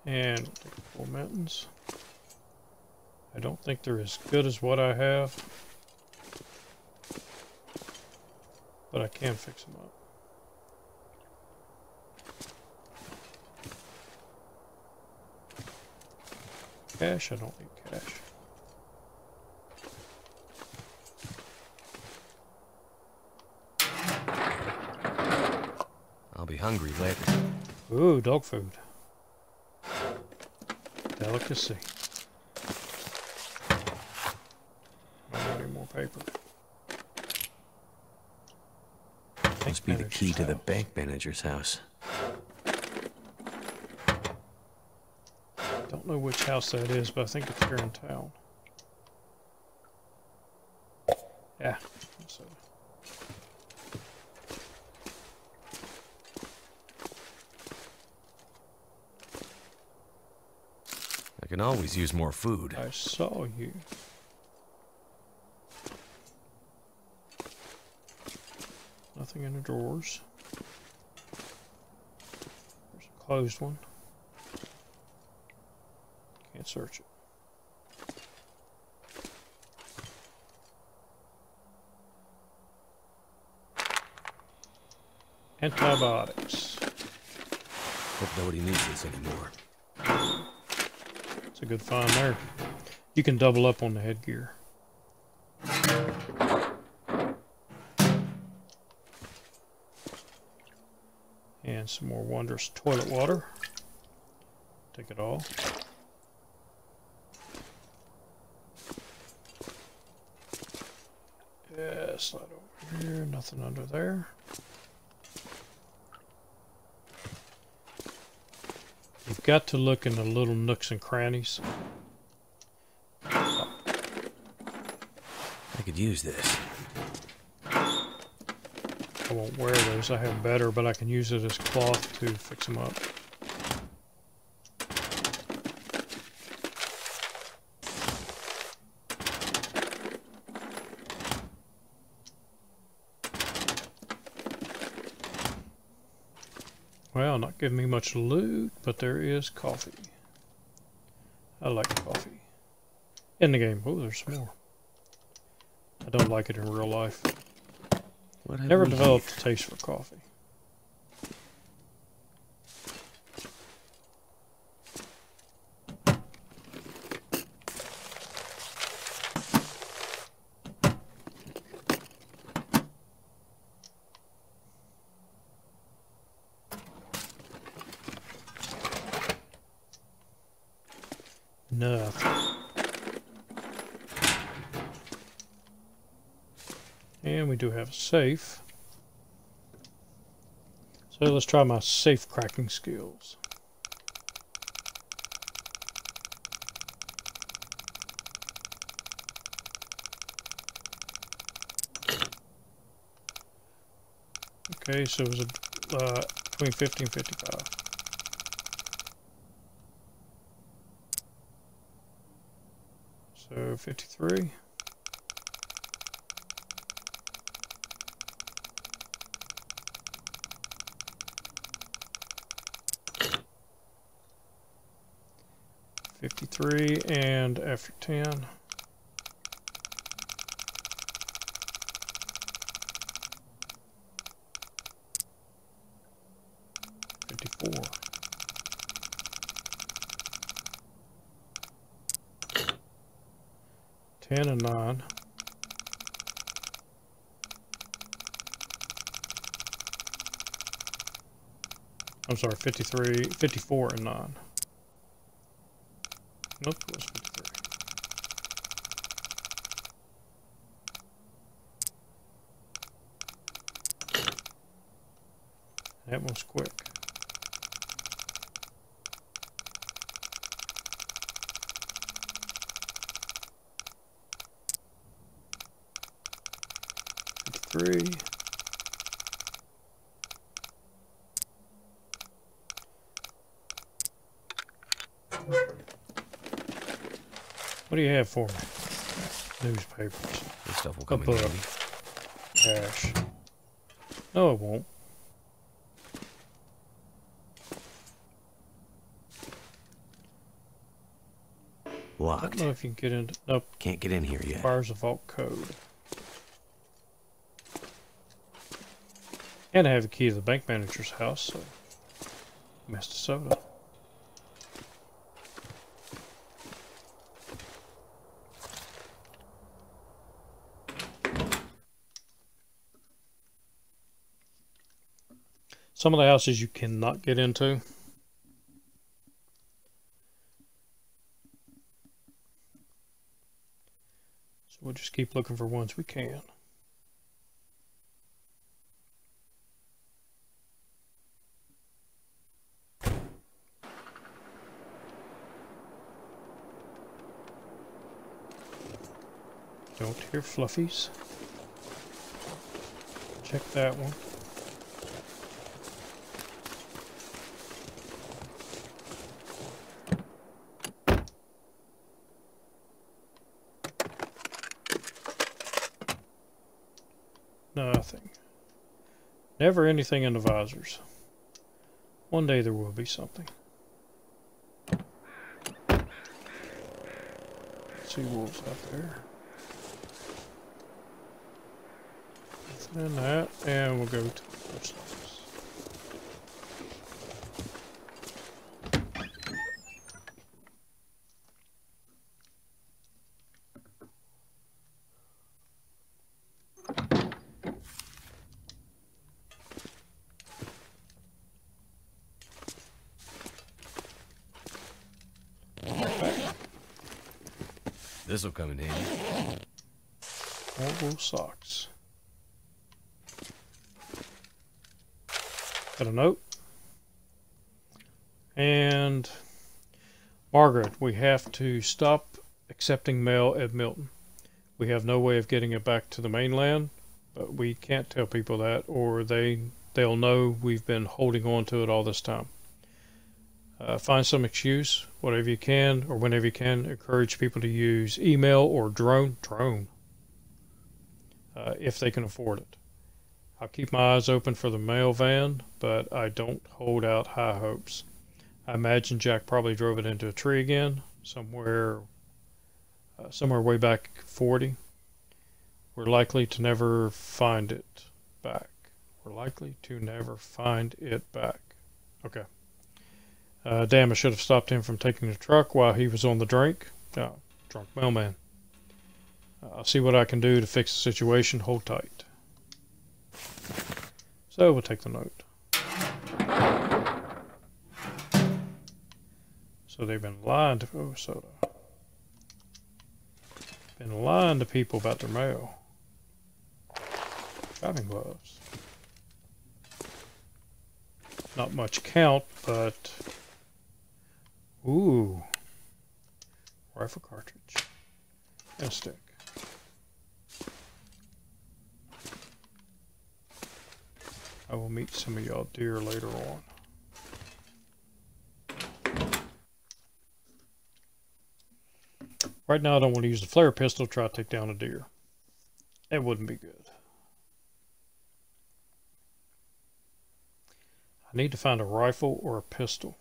And we'll take 4 mountains. I don't think they're as good as what I have, but I can fix them up. Cash? I don't need cash.
I'll be hungry later.
Ooh, dog food. Delicacy. I need more paper.
Must be the key to the bank manager's house.
Don't know which house that is, but I think it's here in town. Yeah. So.
I can always use more food.
I saw you. Nothing in the drawers. There's a closed one. Can't search it. Antibiotics.
Hope nobody needs this anymore.
It's a good find there. You can double up on the headgear. And some more wondrous toilet water. Take it all. Yeah, slide over here. Nothing under there. You've got to look in the little nooks and crannies.
I could use this.
I won't wear those. I have better, but I can use it as cloth to fix them up. Well, not giving me much loot, but there is coffee. I like coffee. In the game. Oh, there's some more. I don't like it in real life.
What have
Never
we
developed
here?
a taste for coffee. Nothing. And we do have a safe. So let's try my safe cracking skills. Okay, so it was between 50 and 55. So 53. And after 10. 54. 10 and 9. I'm sorry, 53, 54 and 9. Nope, it was 53. That was quick. Three. What do you have for me? Newspapers.
This stuff will
A
come in
book.
handy.
Cash. No, it won't. I
Locked.
don't know if you can get into. Nope.
Can't get in here yet.
Requires a vault code. And I have a key to the bank manager's house, so. Missed a soda. Some of the houses you cannot get into. So we'll just keep looking for ones we can. Don't hear fluffies. Check that one. Nothing. Never anything in the visors. One day there will be something. See wolves out there. Nothing in that, and we'll go to the post office.
This will come in handy.
More wool socks. Got a note. And Margaret, we have to stop accepting mail at Milton. We have no way of getting it back to the mainland, but we can't tell people that, or they'll know we've been holding on to it all this time. Find some excuse, whatever you can, or whenever you can. Encourage people to use email or drone, if they can afford it. I'll keep my eyes open for the mail van, but I don't hold out high hopes. I imagine Jack probably drove it into a tree again, somewhere way back 40. We're likely to never find it back. We're likely to never find it back. Okay. Damn, I should have stopped him from taking the truck while he was on the drink. Drunk mailman. I'll see what I can do to fix the situation. Hold tight. So we'll take the note. So they've been lying to soda. Been lying to people about their mail. Driving gloves. Not much count, but ooh, rifle cartridge and a stick. I will meet some of y'all deer later on. Right now I don't want to use the flare pistol to try to take down a deer. It wouldn't be good. I need to find a rifle or a pistol.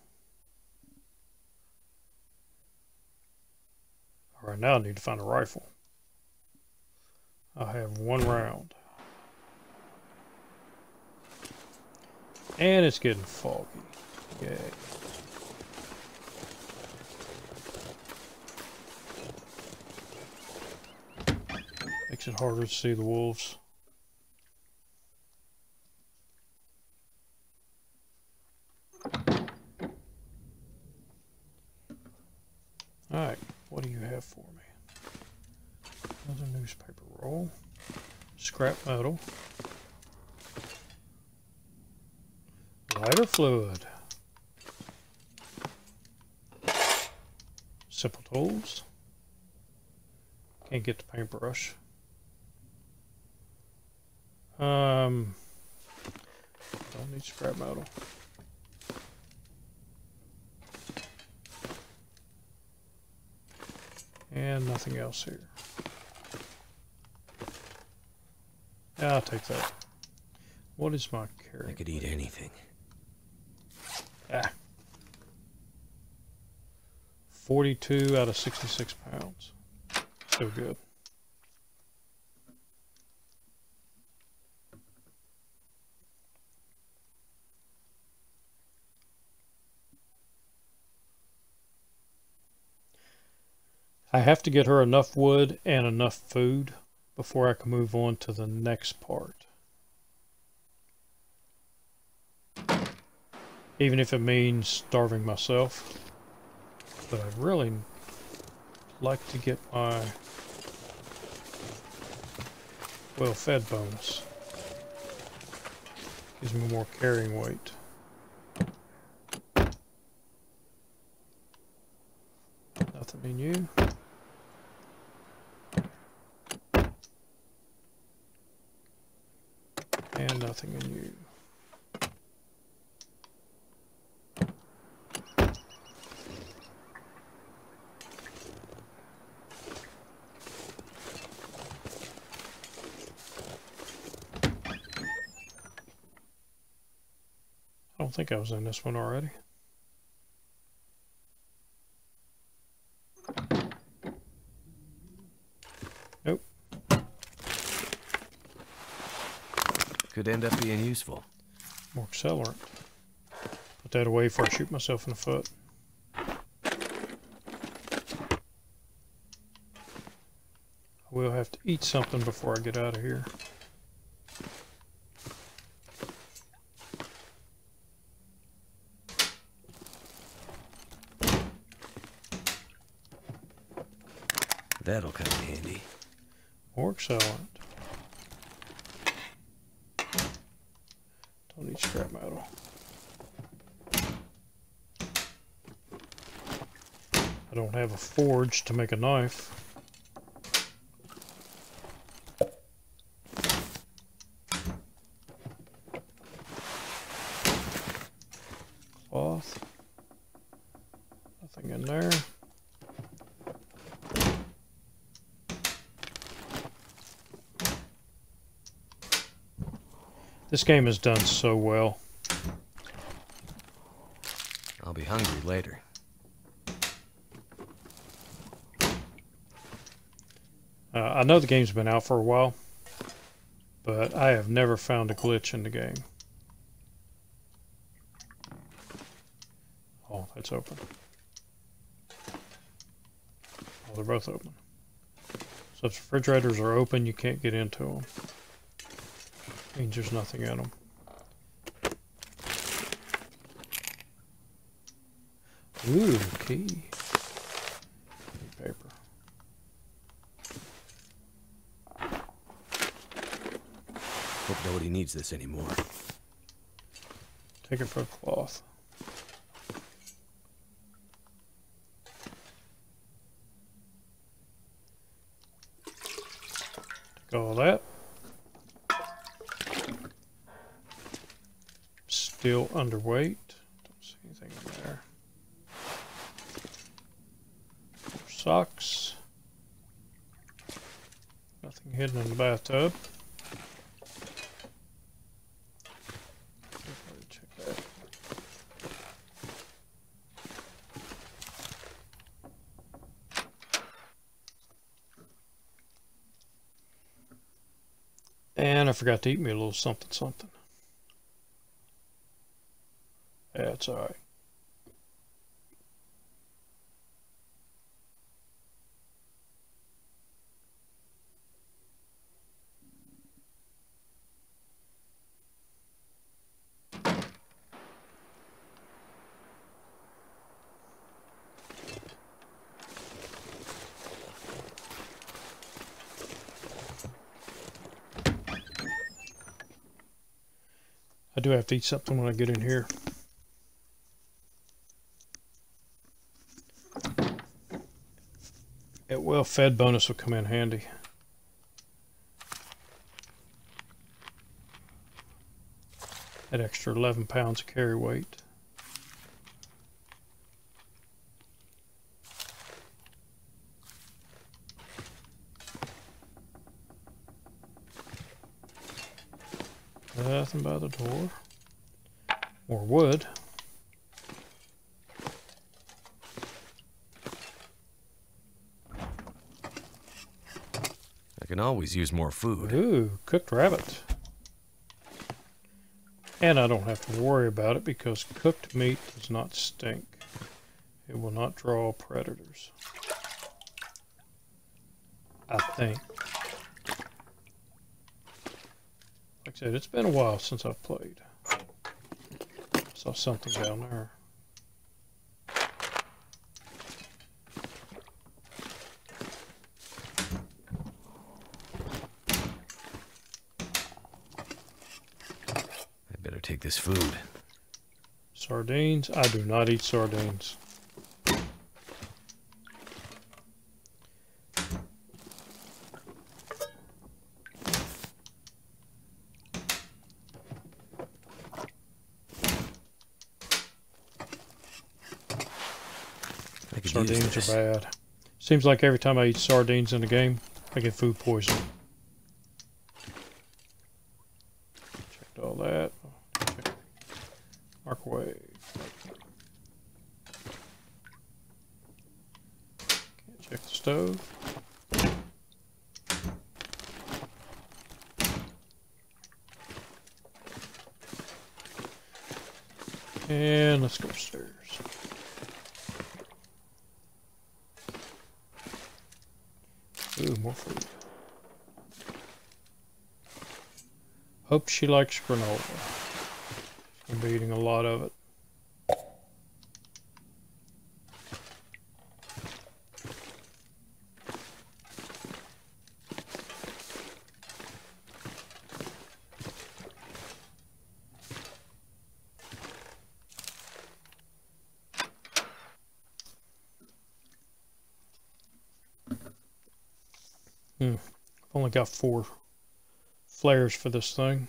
Right now I need to find a rifle. I have 1 round. And it's getting foggy. Yay. Makes it harder to see the wolves. Alright, what do you have for me? Another newspaper roll. Scrap metal. Lighter fluid. Simple tools. Can't get the paintbrush. Don't need scrap metal. And nothing else here. Yeah, I'll take that. What is my carry?
I could eat anything.
42 out of 66 pounds. Still good. I have to get her enough wood and enough food before I can move on to the next part. Even if it means starving myself. But I'd really like to get my well-fed bonus. Gives me more carrying weight. Nothing in you. And nothing in you. I don't think I was in this one already. Nope.
Could end up being useful.
More accelerant. Put that away before I shoot myself in the foot. I will have to eat something before I get out of here.
That'll come in handy.
More accelerant. Don't need scrap metal. I don't have a forge to make a knife. Cloth. Nothing in there. This game is done so well.
I'll be hungry later.
I know the game's been out for a while, but I have never found a glitch in the game. Oh, it's open. Oh, they're both open. So if refrigerators are open, you can't get into them. Means there's nothing in them. Ooh, key. Paper.
Hope nobody needs this anymore.
Take it for a cloth. Take all that. Still underweight. Don't see anything in there. Socks. Nothing hidden in the bathtub. Check that. And I forgot to eat me a little something something. That's all right. I do have to eat something when I get in here. A well-fed bonus will come in handy. That extra 11 pounds of carry weight. Nothing by the door. More wood.
I can always use more food.
Ooh, cooked rabbit. And I don't have to worry about it because cooked meat does not stink. It will not draw predators. I think. Like I said, it's been a while since I've played. Saw something down there.
I better take this food.
Sardines? I do not eat sardines. Sardines are bad. Seems like every time I eat sardines in the game, I get food poisoning. Checked all that. Microwave. Can't check the stove. And let's go upstairs. Ooh, more food. Hope she likes granola. She's going to be eating a lot of it. I've only got 4 flares for this thing.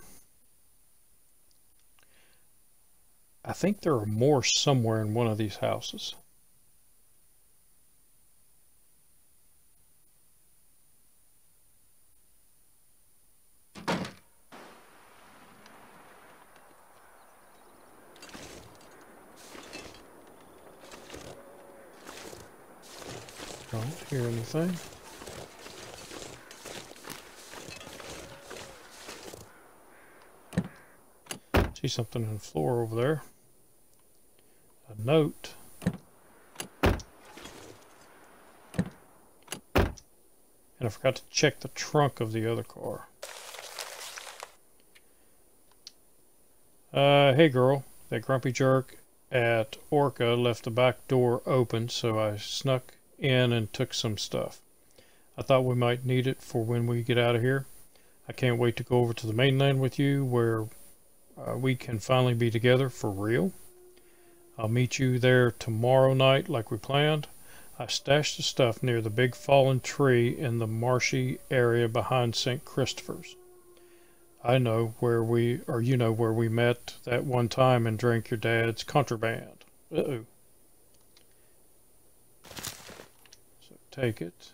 I think there are more somewhere in one of these houses. Don't hear anything. See something on the floor over there. A note. And I forgot to check the trunk of the other car. Hey girl, that grumpy jerk at Orca left the back door open, so I snuck in and took some stuff. I thought we might need it for when we get out of here. I can't wait to go over to the mainland with you, where we can finally be together for real. I'll meet you there tomorrow night like we planned. I stashed the stuff near the big fallen tree in the marshy area behind St. Christopher's. I know where we, or you know where we met that one time and drank your dad's contraband. Uh-oh. So take it.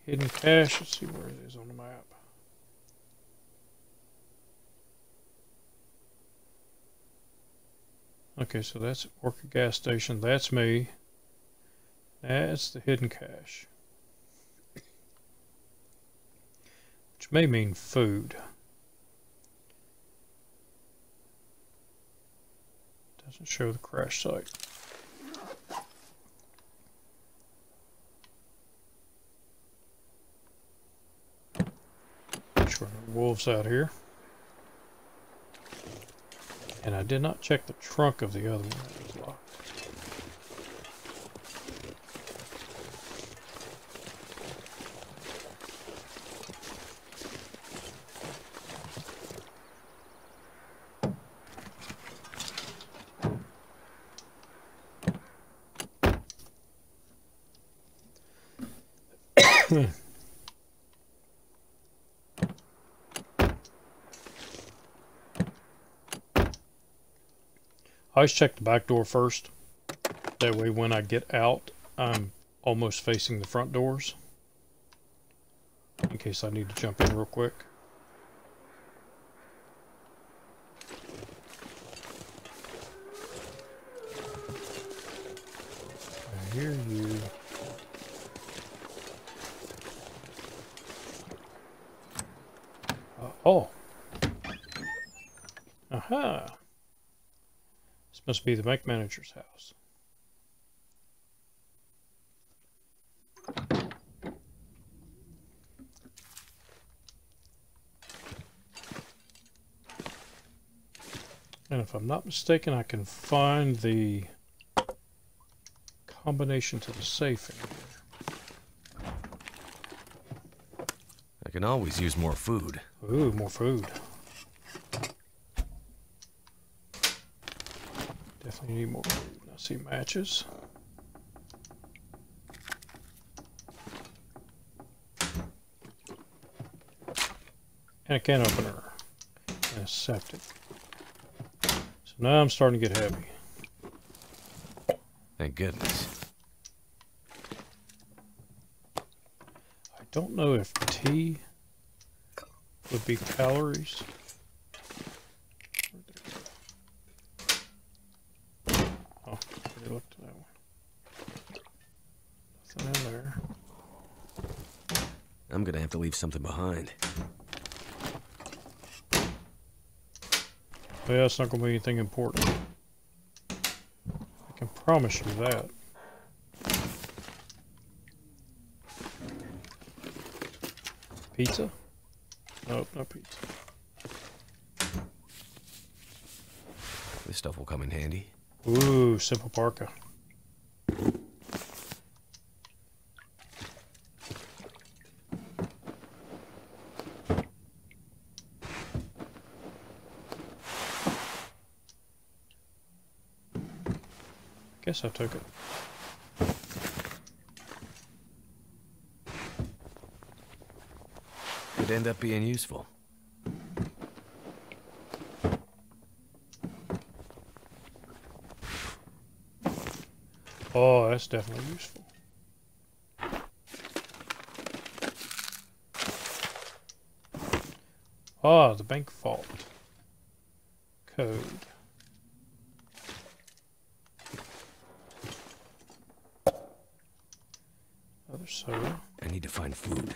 Hidden cache, let's see where it is on the map. Okay, so that's Orca gas station, that's me. That's the hidden cache. Which may mean food. Doesn't show the crash site. Sure, no wolves out here. And I did not check the trunk of the other one. That was locked. I always check the back door first. That way when I get out, I'm almost facing the front doors. In case I need to jump in real quick. I hear you. Oh. Aha. This must be the bank manager's house. And if I'm not mistaken, I can find the combination to the safe in here.
I can always use more food.
Ooh, more food. Definitely need more food. I see matches. And a can opener. And a septic. So now I'm starting to get heavy.
Thank goodness.
I don't know if tea would be calories. Oh, already looked at that one. Nothing in there.
I'm gonna have to leave something behind.
Well, it's not going to be anything important. I can promise you that. Pizza? Nope, no pizza.
This stuff will come in handy.
Ooh, simple parka. Guess I took it.
Could end up being useful.
Oh, that's definitely useful. Ah, the bank vault code. Other soda.
I need to find food.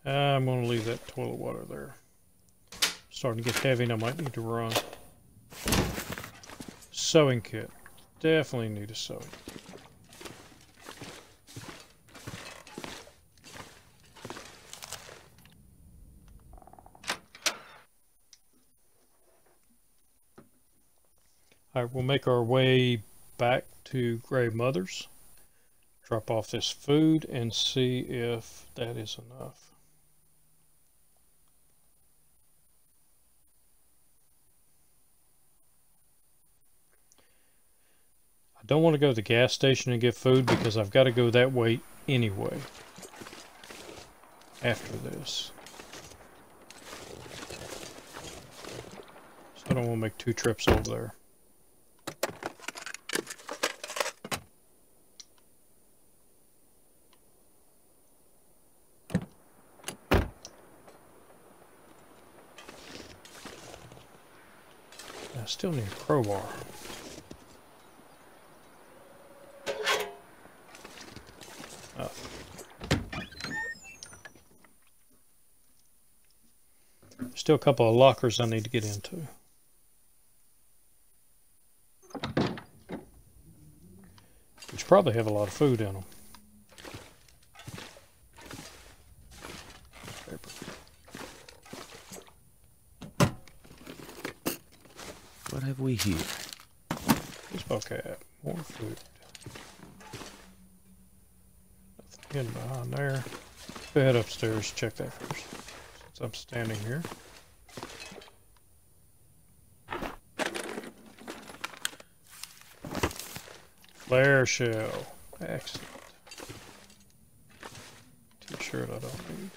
I'm going to leave that toilet water there. Starting to get heavy and I might need to run. Sewing kit. Definitely need a sewing. Alright, we'll make our way back to Grey Mother's. Drop off this food and see if that is enough. I don't want to go to the gas station and get food because I've got to go that way anyway. After this. So I don't want to make 2 trips over there. I still need a crowbar. Oh. Still a couple of lockers I need to get into. Which probably have a lot of food in them.
What have we here?
Baseball cap. More food. Nothing hidden behind there. Go ahead upstairs, check that first. Since I'm standing here. Flare shell. Excellent. T-shirt I don't need.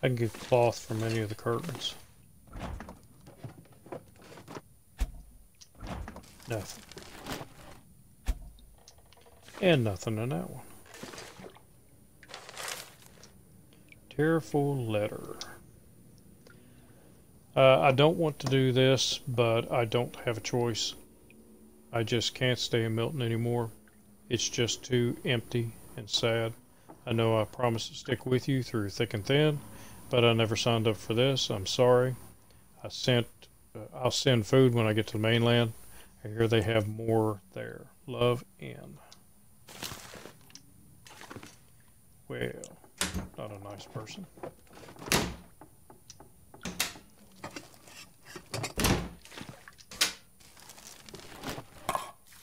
I can get cloth from any of the curtains. Nothing. And nothing in that one. Tearful letter. I don't want to do this, but I don't have a choice. I just can't stay in Milton anymore. It's just too empty and sad. I know I promised to stick with you through thick and thin, but I never signed up for this. I'm sorry. I'll send food when I get to the mainland. I hear they have more there. Love, N. Well, not a nice person.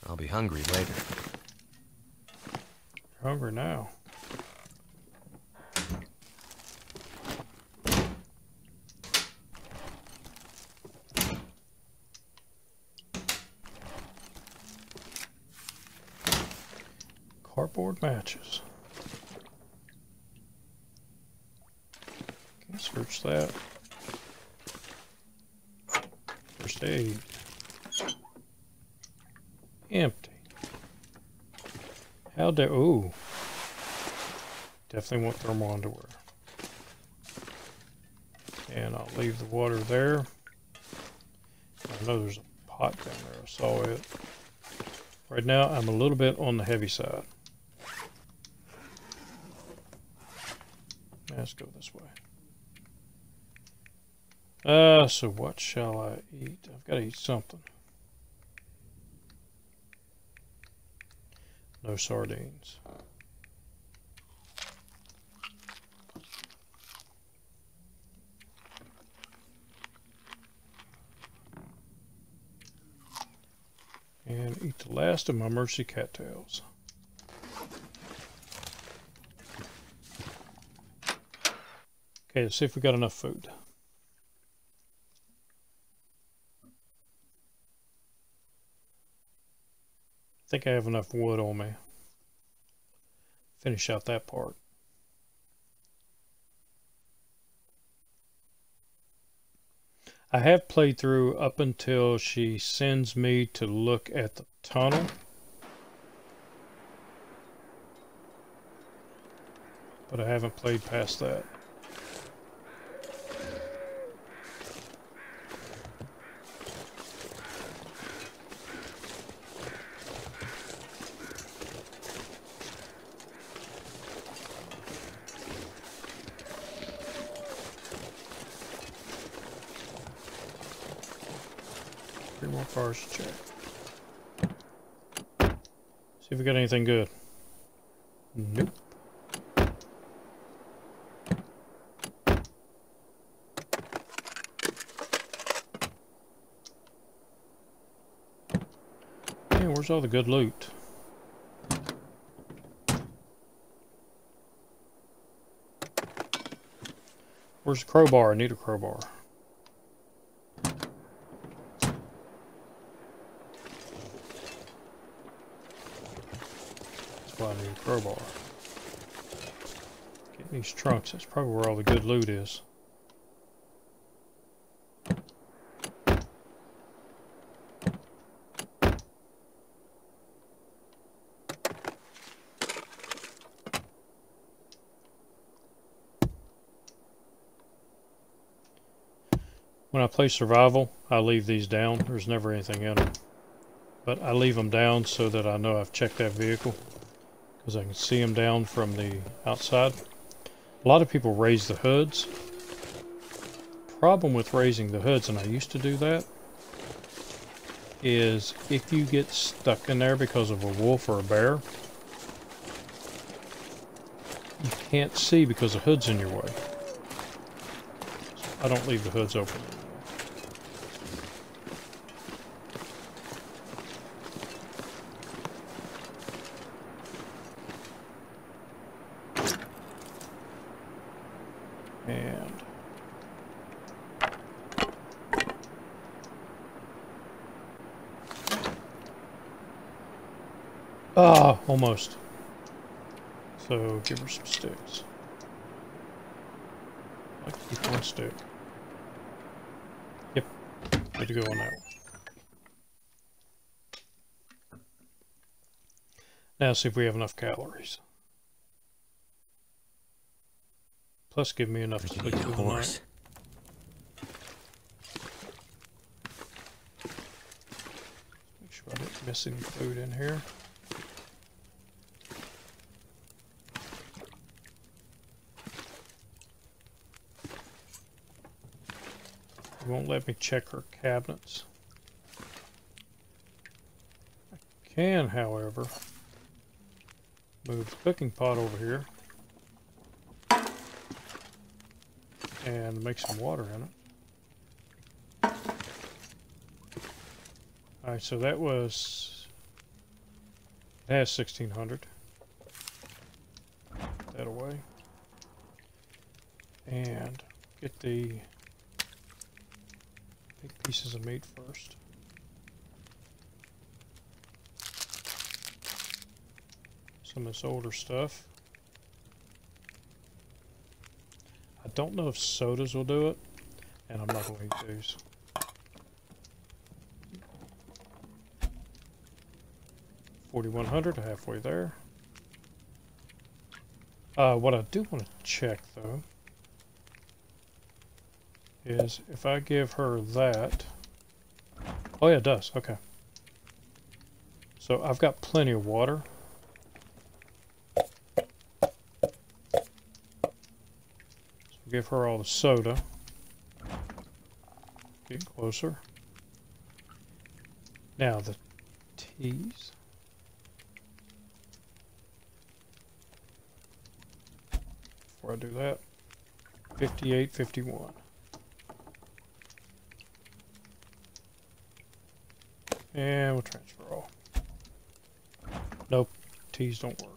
I'll be hungry later.
You're hungry now. Cardboard matches. Can't search that. First aid. Empty. How dare... Ooh. Definitely want thermal underwear. And I'll leave the water there. I know there's a pot down there. I saw it. Right now, I'm a little bit on the heavy side. Let's go this way. So what shall I eat? I've got to eat something. No sardines. And eat the last of my Mercy cattails. Okay, let's see if we got enough food. I think I have enough wood on me. Finish out that part. I have played through up until she sends me to look at the tunnel. But I haven't played past that. 3 more cars to check. See if we got anything good. Nope. Man, where's all the good loot? Where's the crowbar? I need a crowbar. That's why I need a crowbar. Getting these trunks, that's probably where all the good loot is. When I play survival, I leave these down. There's never anything in them. But I leave them down so that I know I've checked that vehicle, because I can see them down from the outside. A lot of people raise the hoods. Problem with raising the hoods, and I used to do that, is if you get stuck in there because of a wolf or a bear, you can't see because the hood's in your way. So I don't leave the hoods open. And almost. So give her some sticks. I like to keep one stick. Yep, good to go on that one. Now see if we have enough calories. Plus give me enough to sleep through the night. Make sure I didn't miss any food in here. It won't let me check her cabinets. I can, however, move the cooking pot over here and make some water in it. Alright, so that was... it has 1600. Put that away. And get the big pieces of meat first. Some of this older stuff. I don't know if sodas will do it, and I'm not going to eat these. $4,100, halfway there. What I do want to check, though, is if I give her that... oh yeah, it does, okay. So I've got plenty of water. Give her all the soda. Get closer. Now the teas. Before I do that, 58.51. And we'll transfer all. Nope, teas don't work.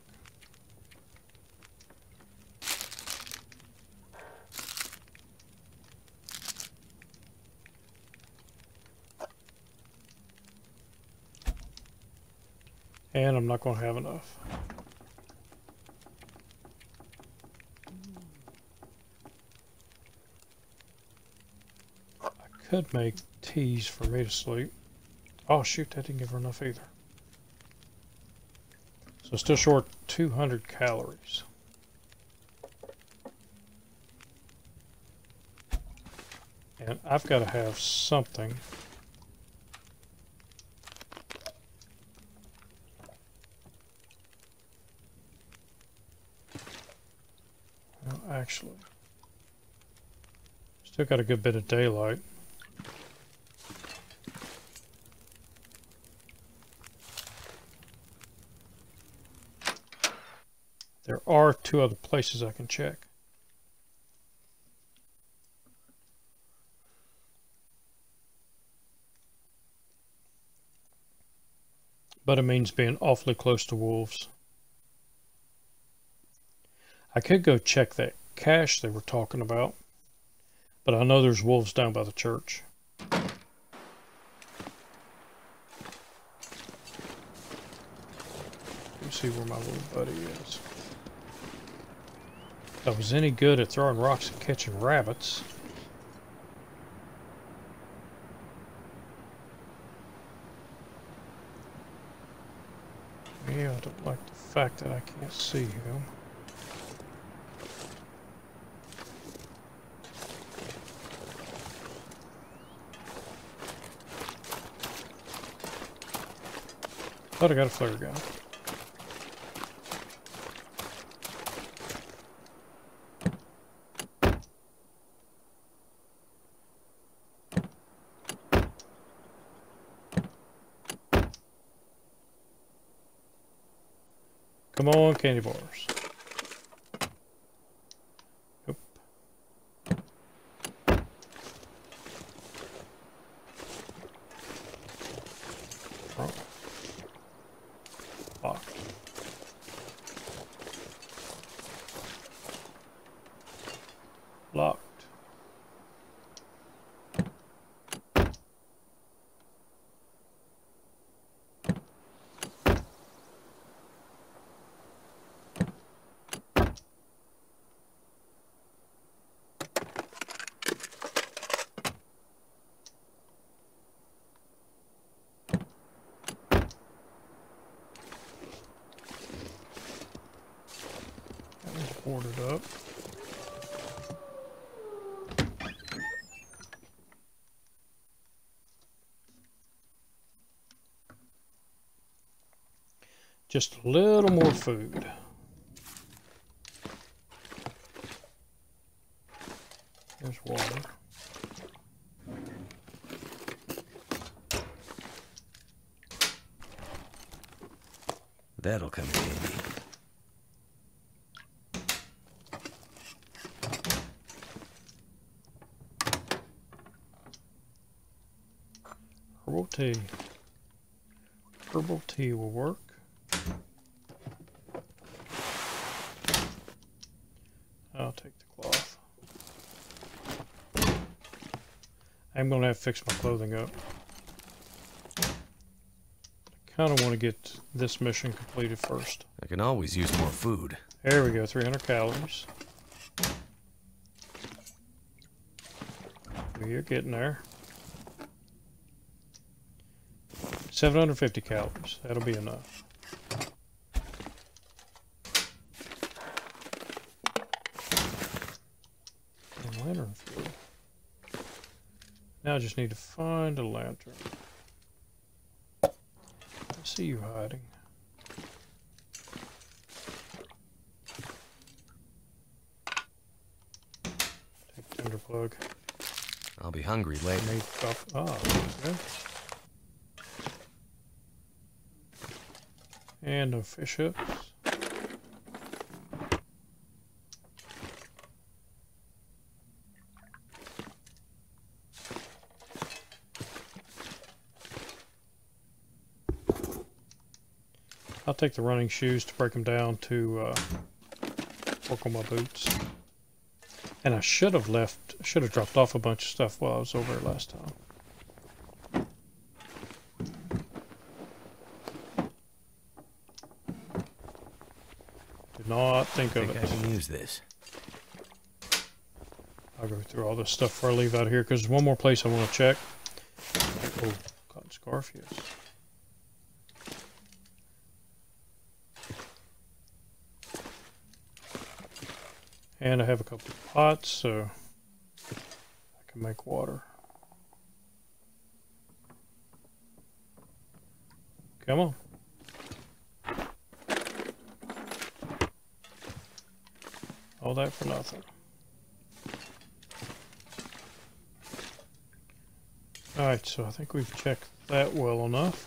And I'm not going to have enough. I could make teas for me to sleep. Oh shoot, that didn't give her enough either. So still short 200 calories. And I've got to have something. Actually, still got a good bit of daylight. are 2 other places I can check. But it means being awfully close to wolves. I could go check that cache they were talking about, but I know there's wolves down by the church. Let me see where my little buddy is. If I was any good at throwing rocks and catching rabbits. Yeah, I don't like the fact that I can't see him. Thought I got a flare gun. Come on, candy bars. Nope. Wrong. Locked. Locked. Boarded up. Just a little more food. There's water.
That'll come in handy.
Herbal tea. Herbal tea will work. I'll take the cloth. I'm going to have to fix my clothing up. I kind of want to get this mission completed first.
I can always use more food.
There we go, 300 calories. You're getting there. 750 calories. That'll be enough. And lantern fuel. Now I just need to find a lantern. I see you hiding. Take tinder plug.
I'll be hungry later.
Okay. And no fish hooks. I'll take the running shoes to break them down to work on my boots. And I should have dropped off a bunch of stuff while I was over there last time. Did not think of it.
I can use this.
I'll go through all this stuff before I leave out of here, because there's one more place I want to check. Oh, cotton scarf, yes. And I have a couple of pots, so I can make water. Come on. All that for nothing. Alright, so I think we've checked that well enough.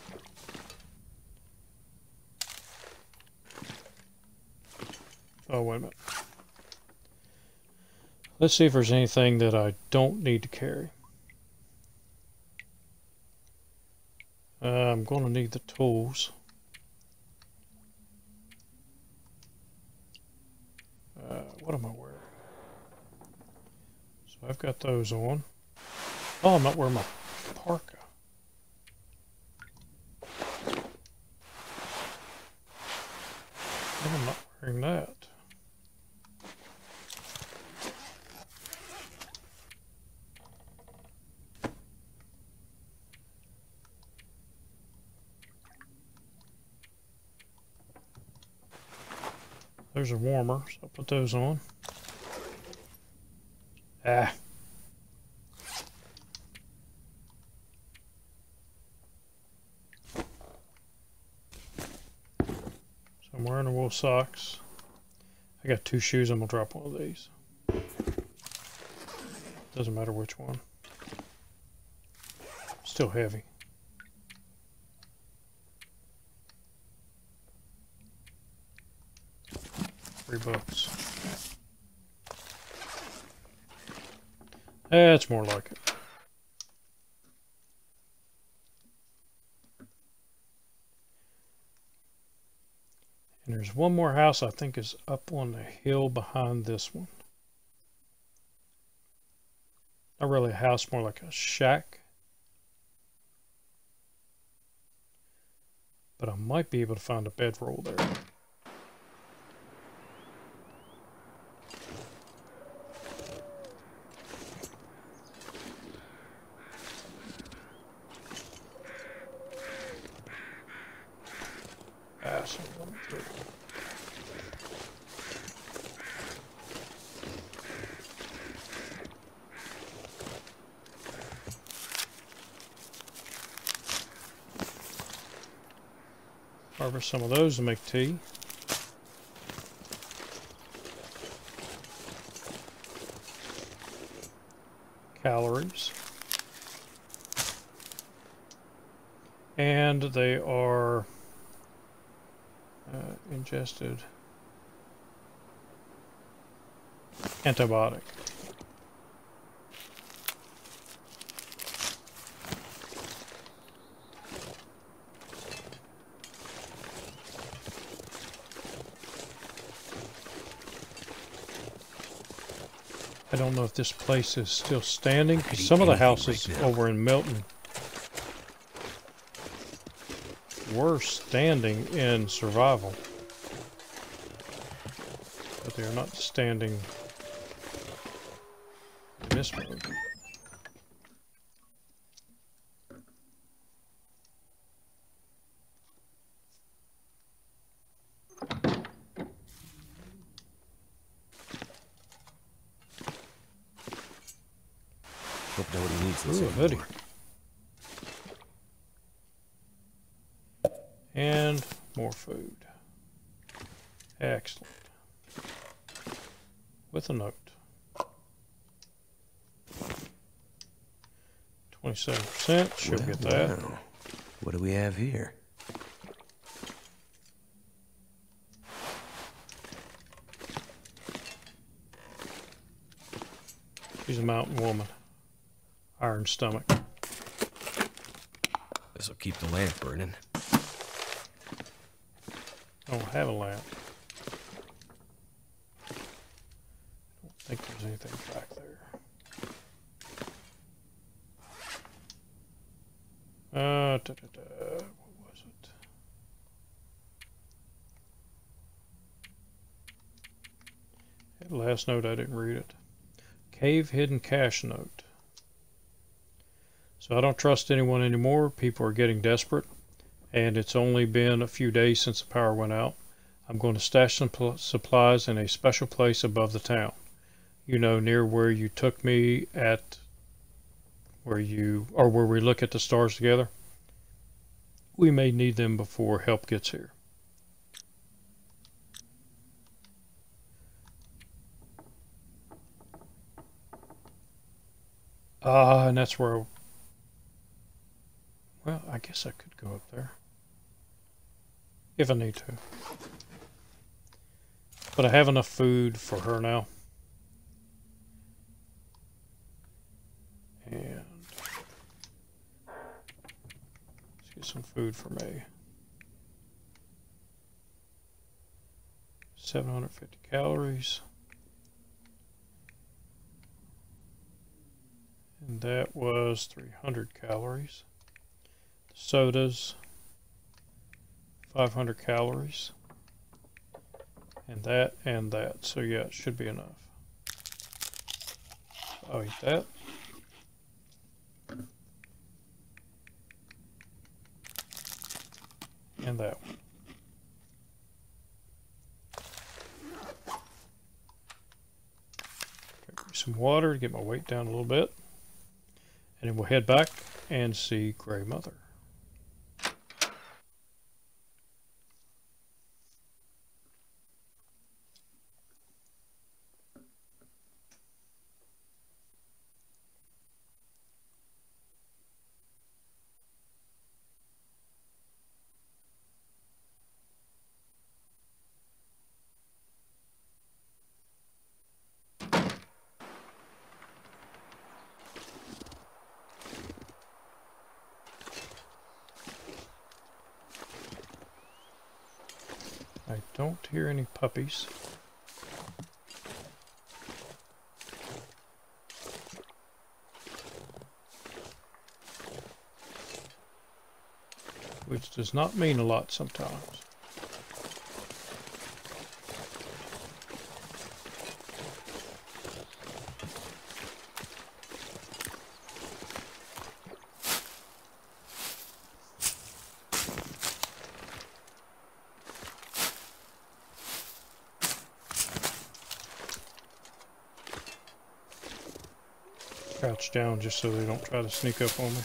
Oh, wait a minute. Let's see if there's anything that I don't need to carry. I'm going to need the tools. What am I wearing? So I've got those on. Oh, I'm not wearing my parka. Oh, I'm not wearing that. Those are warmer, so I'll put those on. Ah. So I'm wearing the wool socks. I got 2 shoes. I'm going to drop one of these. Doesn't matter which one. Still heavy. $3. That's more like it. And there's one more house I think is up on the hill behind this one. Not really a house, more like a shack. But I might be able to find a bedroll there. Harvest some of those to make tea. Calories. And they are ingested antibiotic. I don't know if this place is still standing, because some of the houses over in Milton were standing in survival, but they are not standing in this mode.
Hope nobody needs this
Ooh, a hoodie.
anymore.
And more food. Excellent. With a note. 27%. She'll get that.
Wow. What do we have here?
She's a mountain woman. Iron stomach.
This'll keep the lamp burning.
I don't have a lamp. I don't think there's anything back there. What was it? That last note, I didn't read it. Cave hidden cache note. So I don't trust anyone anymore. People are getting desperate, and it's only been a few days since the power went out. I'm going to stash some supplies in a special place above the town. You know, near where you took me at, where we look at the stars together. We may need them before help gets here. And that's where, well, I guess I could go up there. If I need to. But I have enough food for her now. And let's get some food for me. 750 calories. And that was 300 calories. Sodas, 500 calories. And that and that. So yeah, it should be enough. I'll eat that. And that one. Some water to get my weight down a little bit. And then we'll head back and see Grey Mother. I don't hear any puppies. Which does not mean a lot sometimes. Crouch down just so they don't try to sneak up on me.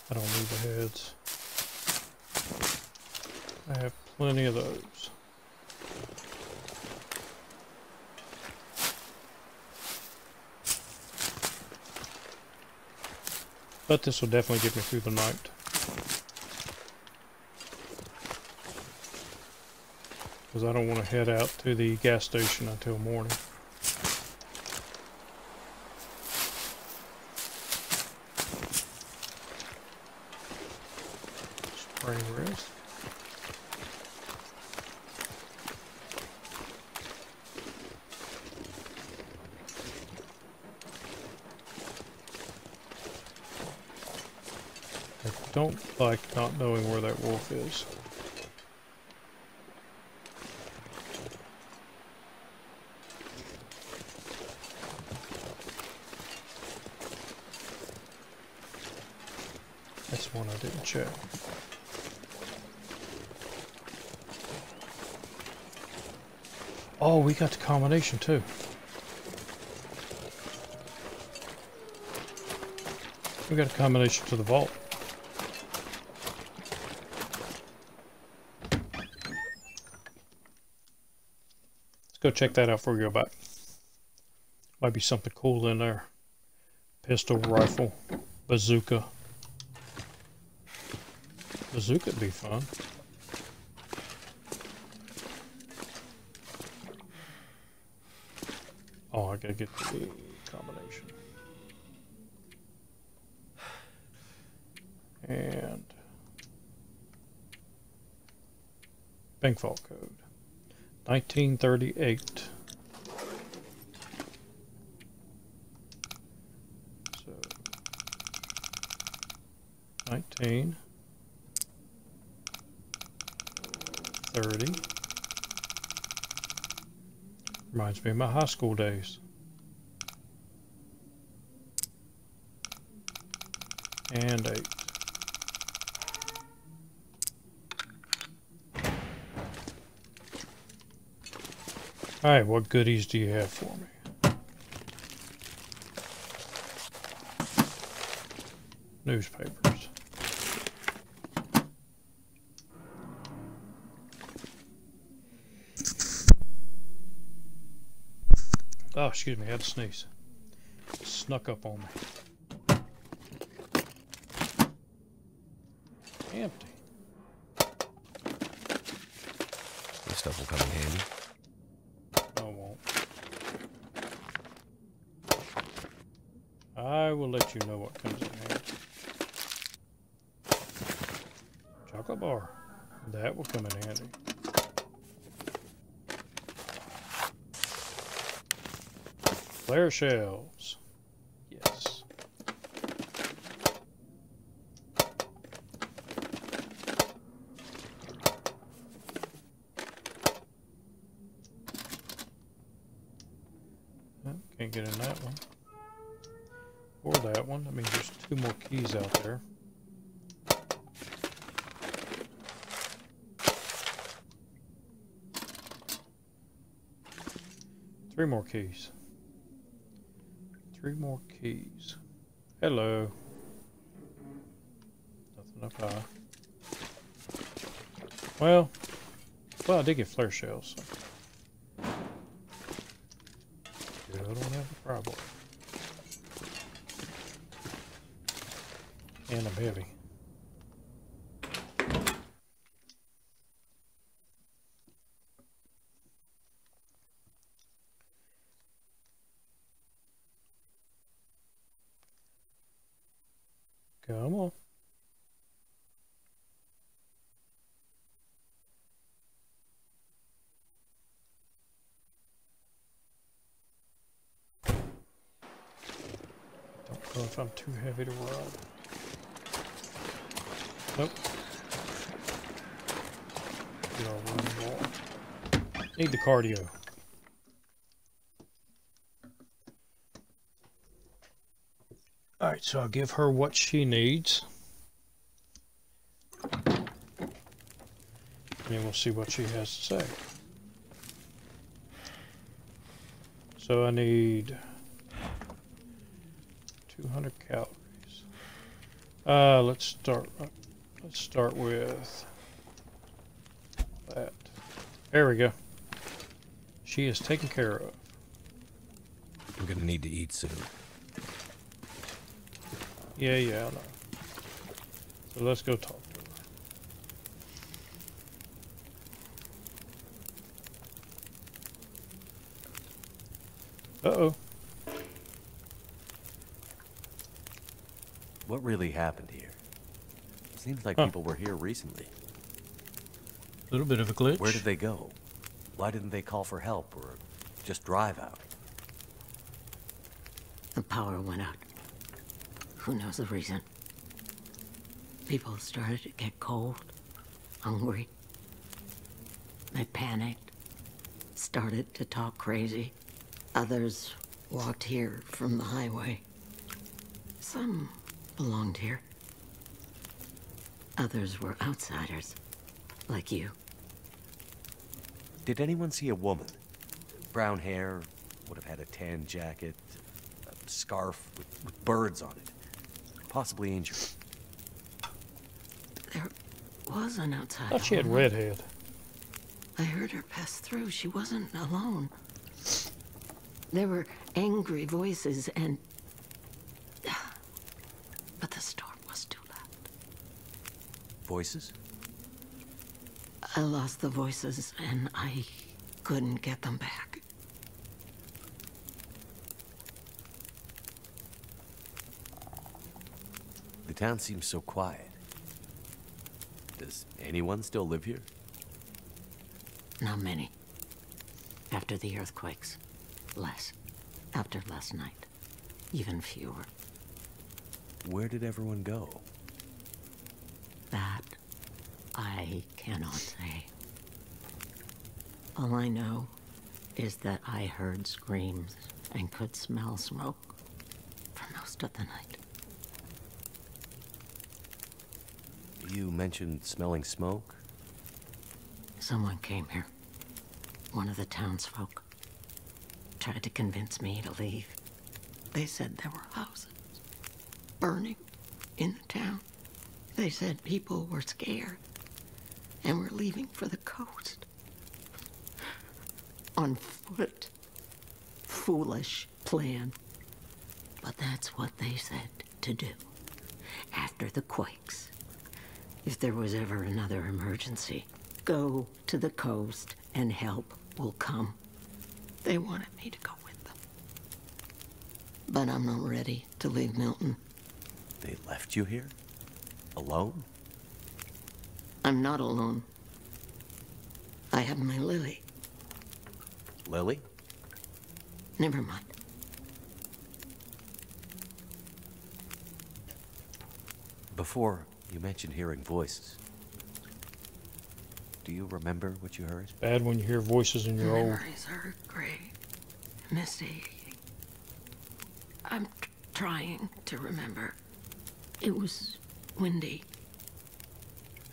I don't need the heads. I have plenty of those. But this will definitely get me through the night. Because I don't want to head out to the gas station until morning. Spring rest. I don't like not knowing where that wolf is. That's one I didn't check. Oh, we got the combination too. We got a combination to the vault. Let's go check that out before we go back. Might be something cool in there. Pistol, rifle, bazooka. Bazooka would be fun. Oh, I gotta get the combination. And bank vault code 1938. So 1930. Reminds me of my high school days. And 8. Alright, what goodies do you have for me? Newspapers. Oh, excuse me, I had to sneeze. Snuck up on me. Empty.
This stuff will come in handy.
No, it won't. I will let you know what comes in handy. Chocolate bar. That will come in handy. Flare shells. Yes. Can't get in that one. Or that one. I mean, there's 2 more keys out there. Three more keys. 3 more keys. Hello. Nothing up high. Well, I did get flare shells. So. I don't have a problem. And I'm heavy. Come on. Don't know if I'm too heavy to run. Nope. Get all running more. Need the cardio. Alright, so I'll give her what she needs. And then we'll see what she has to say. So I need 200 calories. Let's start with that. There we go. She is taken care of.
I'm gonna need to eat soon.
Yeah, I know. So let's go talk to her. Uh-oh.
What really happened here? Seems like people were here recently.
A little bit of a glitch.
Where did they go? Why didn't they call for help or just drive out?
The power went out. Who knows the reason? People started to get cold, hungry. They panicked, started to talk crazy. Others walked here from the highway. Some belonged here. Others were outsiders, like you.
Did anyone see a woman? Brown hair, would have had a tan jacket, a scarf with birds on it. Possibly injured.
There was an outsider.
I thought she had red head.
I heard her pass through. She wasn't alone. There were angry voices and... But the storm was too loud.
Voices?
I lost the voices and I couldn't get them back.
The town seems so quiet. Does anyone still live here?
Not many. After the earthquakes. Less. After last night. Even fewer.
Where did everyone go?
That I cannot say. All I know is that I heard screams and could smell smoke for most of the night.
You mentioned smelling smoke?
Someone came here. One of the townsfolk. Tried to convince me to leave. They said there were houses burning in the town. They said people were scared and were leaving for the coast. On foot. foolish plan. But that's what they said to do. After the quakes. If there was ever another emergency, go to the coast and help will come. They wanted me to go with them. But I'm not ready to leave Milton.
They left you here? Alone?
I'm not alone. I have my Lily.
Lily?
Never mind.
Before, you mentioned hearing voices. Do you remember what you heard?
Bad when you hear voices in your old.
Memories are gray, misty. I'm trying to remember. It was windy.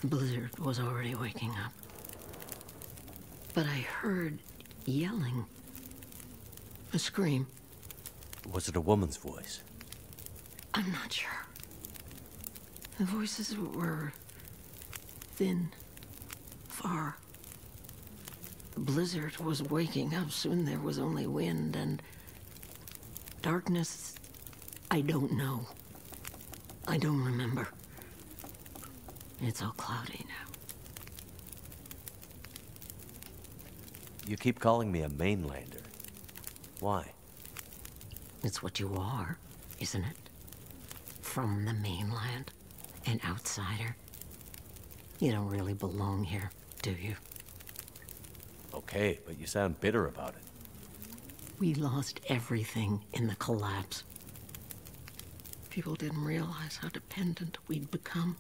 The blizzard was already waking up. But I heard yelling. A scream.
Was it a woman's voice?
I'm not sure. The voices were thin, far. The blizzard was waking up. Soon there was only wind and darkness. I don't know. I don't remember. It's all cloudy now.
You keep calling me a mainlander. Why?
It's what you are, isn't it? From the mainland, an outsider. You don't really belong here, do you?
Okay, but you sound bitter about it.
We lost everything in the collapse. People didn't realize how dependent we'd become.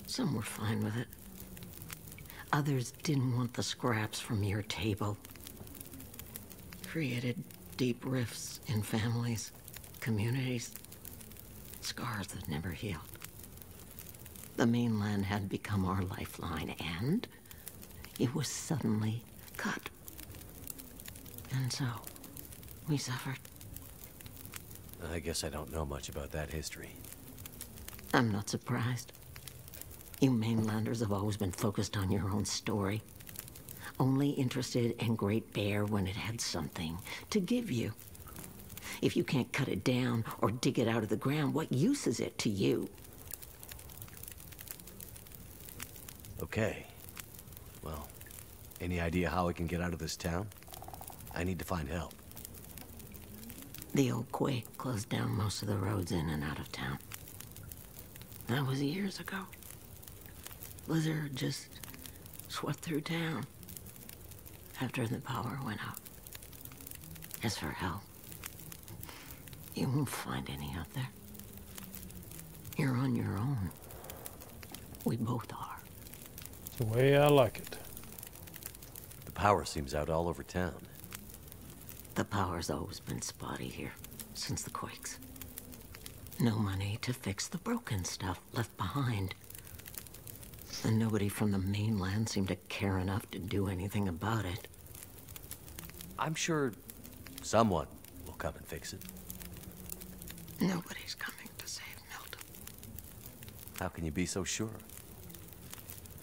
Some were fine with it. Others didn't want the scraps from your table. Created deep rifts in families, communities, scars that never healed. The mainland had become our lifeline, and it was suddenly cut. And so, we suffered.
I guess I don't know much about that history.
I'm not surprised. You mainlanders have always been focused on your own story. Only interested in Great Bear when it had something to give you. If you can't cut it down or dig it out of the ground, what use is it to you?
Okay. Well, any idea how I can get out of this town? I need to find help.
The old quake closed down most of the roads in and out of town. That was years ago. Blizzard just swept through town after the power went out. As for help, you won't find any out there. You're on your own. We both are.
It's the way I like it.
The power seems out all over town.
The power's always been spotty here, since the quakes. No money to fix the broken stuff left behind. And nobody from the mainland seemed to care enough to do anything about it.
I'm sure someone will come and fix it.
Nobody's coming to save Milton.
How can you be so sure?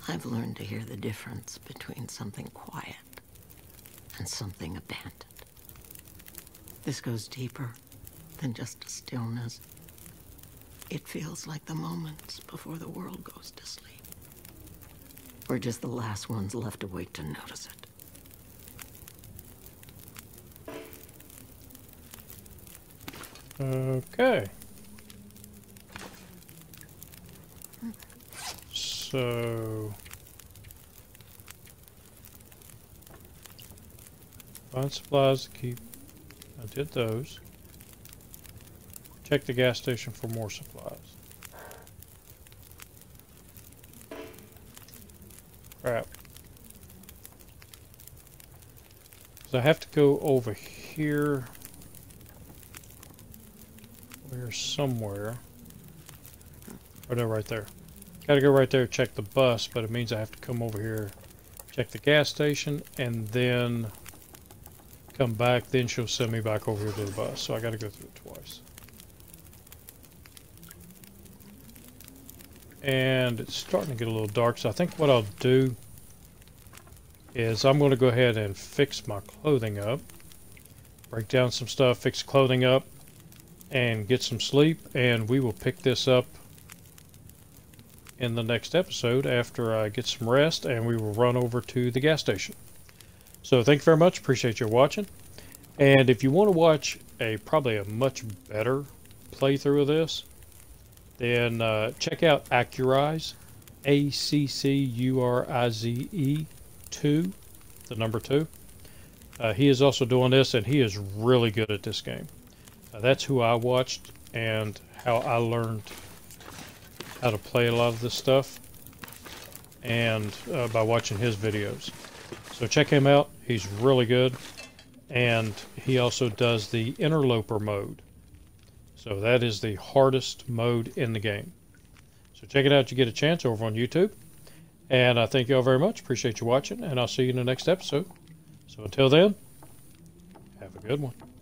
I've learned to hear the difference between something quiet and something abandoned. This goes deeper than just a stillness. It feels like the moments before the world goes to sleep. We're just the last ones left awake to notice it.
Okay. So find supplies to keep. I did those. Check the gas station for more supplies. Crap. So I have to go over here. We're somewhere. Oh no, right there. Gotta go right there, check the bus, but it means I have to come over here, check the gas station, and then come back. Then she'll send me back over here to the bus. So I gotta go through it twice. And it's starting to get a little dark, so I think what I'll do is I'm going to go ahead and fix my clothing up. break down some stuff, fix clothing up, and get some sleep. And we will pick this up in the next episode after I get some rest, and we will run over to the gas station. So thank you very much. Appreciate you watching. And if you want to watch probably a much better playthrough of this, then check out Accurize, ACCURIZE 2, the number 2. He is also doing this, and he is really good at this game. That's who I watched and how I learned how to play a lot of this stuff, and by watching his videos. So check him out. He's really good, and he also does the interloper mode. So that is the hardest mode in the game. So check it out. You get a chance over on YouTube. And I thank you all very much. Appreciate you watching, and I'll see you in the next episode. So until then, have a good one.